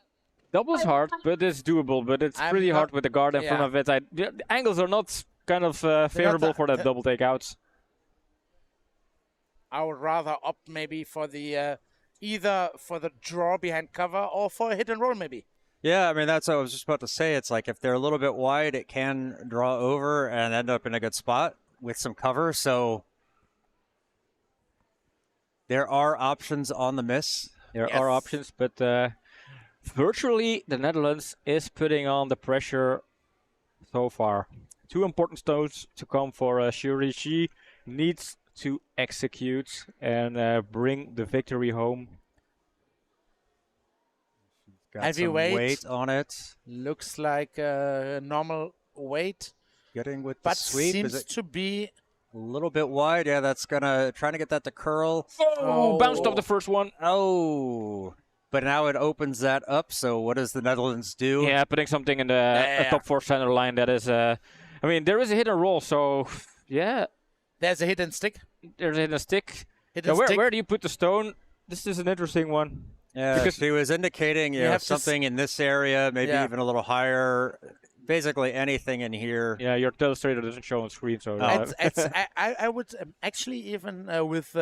D: Double's hard, but it's doable. But it's pretty hard with the guard in front of it. The angles are not kind of favorable for that double takeouts.
B: I would rather opt maybe for the either for the draw behind cover or for a hit and roll maybe.
C: Yeah, I mean, that's what I was just about to say. It's like if they're a little bit wide, it can draw over and end up in a good spot with some cover. So there are options on the miss.
D: There are options, but virtually the Netherlands is putting on the pressure so far. 2 important stones to come for Shuri. She needs to execute and bring the victory home.
C: Got
B: heavy
C: some weight on it.
B: Looks like a normal weight.
C: Getting with the sweep.
B: Seems to be
C: a little bit wide. Yeah, that's trying to get that to curl.
D: Oh, bounced off the first one.
C: Oh, but now it opens that up. So what does the Netherlands do?
D: Yeah, putting something in the top 4 center line. That is, I mean, there is a hit and roll. So yeah,
B: there's a hit and stick.
D: There's a hit and stick. Where do you put the stone? This is an interesting one.
C: Yeah, because he was indicating something in this area, maybe even a little higher. Basically anything in here.
D: Yeah, your illustrator doesn't show on screen, so
B: I would actually even with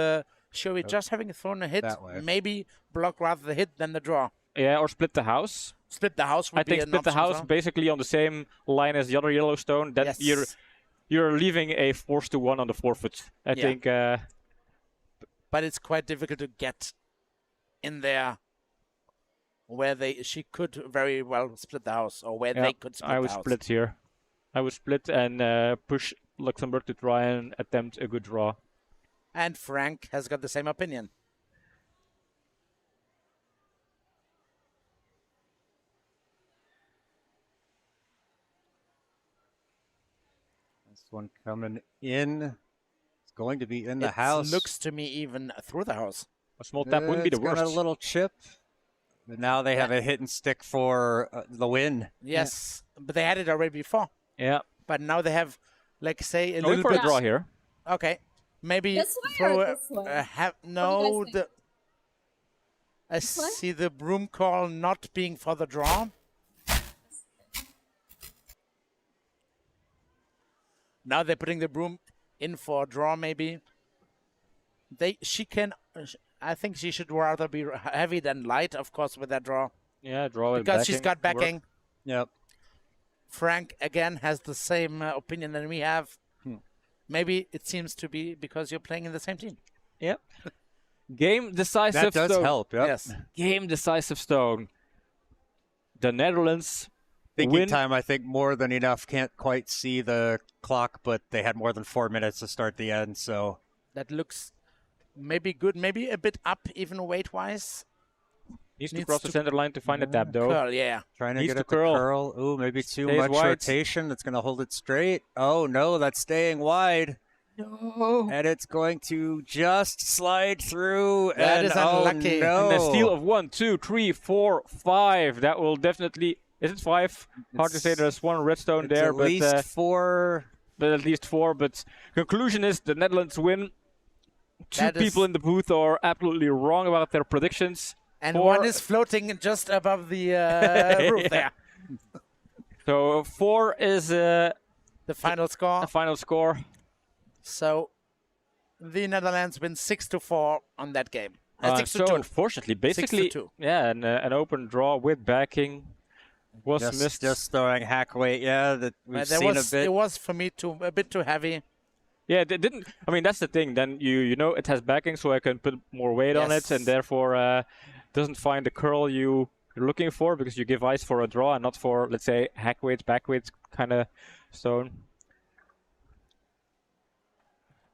B: Shoei just having thrown a hit, maybe block rather the hit than the draw.
D: Yeah, or split the house.
B: Split the house would
D: I think split the house basically on the same line as the other Yellowstone. That you're leaving a 4-1 on the forefoot. I think.
B: But it's quite difficult to get in there where she could very well split the house, or where they could split the house.
D: I would split here. I would split and push Luxembourg to try and attempt a good draw.
B: And Frank has got the same opinion.
C: This one coming in. It's going to be in the house.
B: It looks to me even through the house.
D: A small tap wouldn't be the worst.
C: Got a little chip. But now they have a hit and stick for the win.
B: Yes, but they had it already before.
D: Yeah.
B: But now they have, like, say, a
D: little bit. Going for a draw here.
B: Okay. Maybe
E: this way
B: throw
E: or this way?
B: I see the broom call not being for the draw. Now they're putting the broom in for a draw, maybe. She can. I think she should rather be heavy than light, of course, with that draw.
D: Yeah, draw it
B: because she's got backing.
D: Work.
C: Yep.
B: Frank again has the same opinion than we have. Maybe it seems to be because you're playing in the same team.
D: Yep. Game decisive.
C: That does help. Yep.
B: Yes.
D: Game decisive stone. The Netherlands.
C: Thinking
D: win.
C: time, I think, more than enough. Can't quite see the clock, but they had more than 4 minutes to start the end, so
B: that looks maybe good, maybe a bit up even weight-wise.
D: Needs to cross the center line to find a tap, though.
B: Curl, yeah.
C: Trying to
D: Needs
C: get
D: to
C: it
D: curl.
C: to curl. Ooh, maybe too
D: Stays
C: much
D: wide.
C: rotation. That's going to hold it straight. Oh, no, that's staying wide.
D: No.
C: And it's going to just slide through.
B: That
C: and
B: is unlucky.
C: Oh, no.
D: And a steal of 1, 2, 3, 4, 5. That will definitely... Is it 5? Hard to say. There's one redstone
C: It's
D: there,
C: at least 4.
D: But at least 4. But conclusion is the Netherlands win. Two
B: That is-
D: people in the booth are absolutely wrong about their predictions.
B: And
D: 4,
B: one is floating just above the roof there.
D: So 4 is
B: The final score.
D: the final score.
B: So the Netherlands win 6-4 on that game. 6-2.
D: So unfortunately, basically,
B: 6-2.
D: yeah, an open draw with backing was missed.
C: Just throwing hack weight. Yeah, that we've seen a bit.
B: It was for me a bit too heavy.
D: Yeah, they didn't. I mean, that's the thing. Then you know it has backing, so I can put more weight on it,
B: Yes.
D: and therefore doesn't find the curl you're looking for because you give ice for a draw and not for, let's say, hack weights, back weights kind of stone.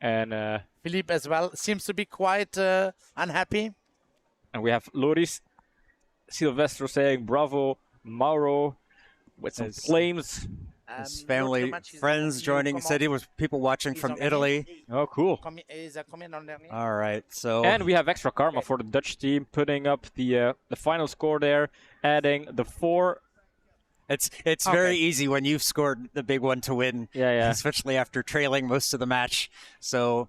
D: And
B: Philippe as well seems to be quite unhappy.
D: we have Loris Silvestro saying bravo, Mauro with some flames.
C: His family, friends joining. Said he was people watching from Italy.
D: Oh, cool.
C: All right, so
D: And we have extra karma for the Dutch team, putting up the final score there, adding the 4.
C: it's very easy when you've scored the big one to win.
D: Yeah.
C: Especially after trailing most of the match. So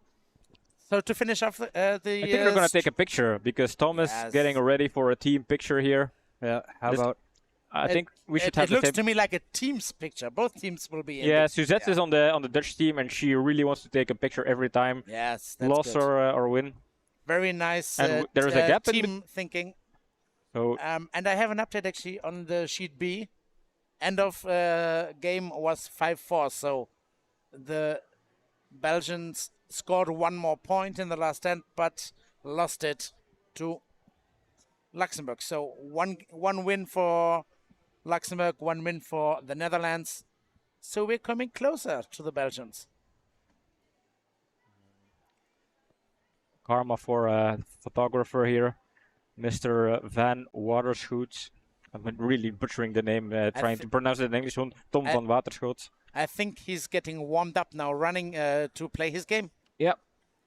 B: to finish off the
D: I think we're going to take a picture because Tom is getting ready for a team picture here.
C: yeah, how
D: Just-
C: about?
D: I think we should have
B: It looks
D: the
B: to me like a team's picture. Both teams will be in.
D: Yeah,
B: the-
D: Suzette is on the Dutch team, and she really wants to take a picture every time,
B: Yes, that's
D: loss
B: good.
D: or win.
B: Very nice.
D: And there is a gap in
B: team thinking.
D: So
B: And I have an update actually on the sheet B. End of game was 5-4, so the Belgians scored one more point in the last end, but lost it to Luxembourg. So one win for Luxembourg, one win for the Netherlands. So we're coming closer to the Belgians.
D: karma for a photographer here, Mr. Van Waterschoot. I'm really butchering the name, trying to pronounce it in English. Tom van Waterschoot.
B: I think he's getting warmed up now, running to play his game.
D: Yeah,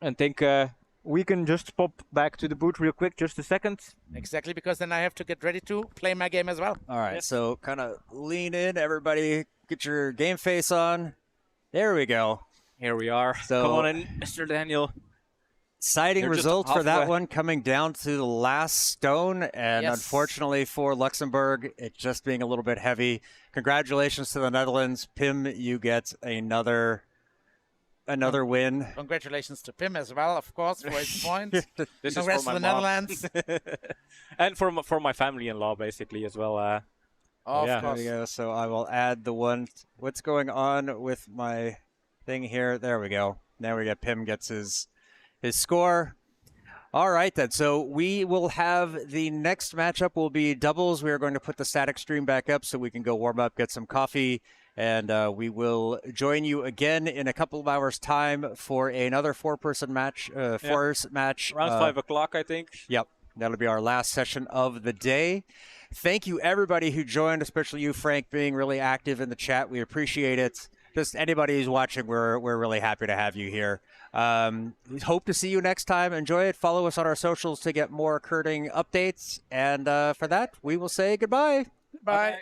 D: and think we can just pop back to the booth real quick, just a second.
B: Exactly, because then I have to get ready to play my game as well.
C: All right, so kind of lean in, everybody. Get your game face on. There we go.
D: Here we are.
C: So-
D: Come on in, Mr. Daniel.
C: Exciting
D: They're just
C: result for that
D: halfway.
C: one, coming down to the last stone, and
B: Yes.
C: unfortunately for Luxembourg, it just being a little bit heavy. Congratulations to the Netherlands. Pim, you get another win.
B: Congratulations to Pim as well, of course, for his point.
D: This
B: Congrats
D: is for
B: to
D: my
B: the
D: mom.
B: Netherlands.
D: And for my family-in-law, basically, as well.
B: Of
D: Yeah.
C: There
B: course.
C: we go. So I will add the one. What's going on with my thing here? There we go. Now we got Pim gets his score. All right, then. So we will have the next matchup will be doubles. We are going to put the static stream back up so we can go warm up, get some coffee, and we will join you again in a couple of hours' time for another four-person match. Match
D: Around 5 o'clock, I think.
C: Yep, that'll be our last session of the day. Thank you, everybody who joined, especially you, Frank, being really active in the chat. We appreciate it. Just anybody who's watching, we're really happy to have you here. We hope to see you next time. Enjoy it. Follow us on our socials to get more occurring updates. And for that, we will say goodbye.
B: Bye.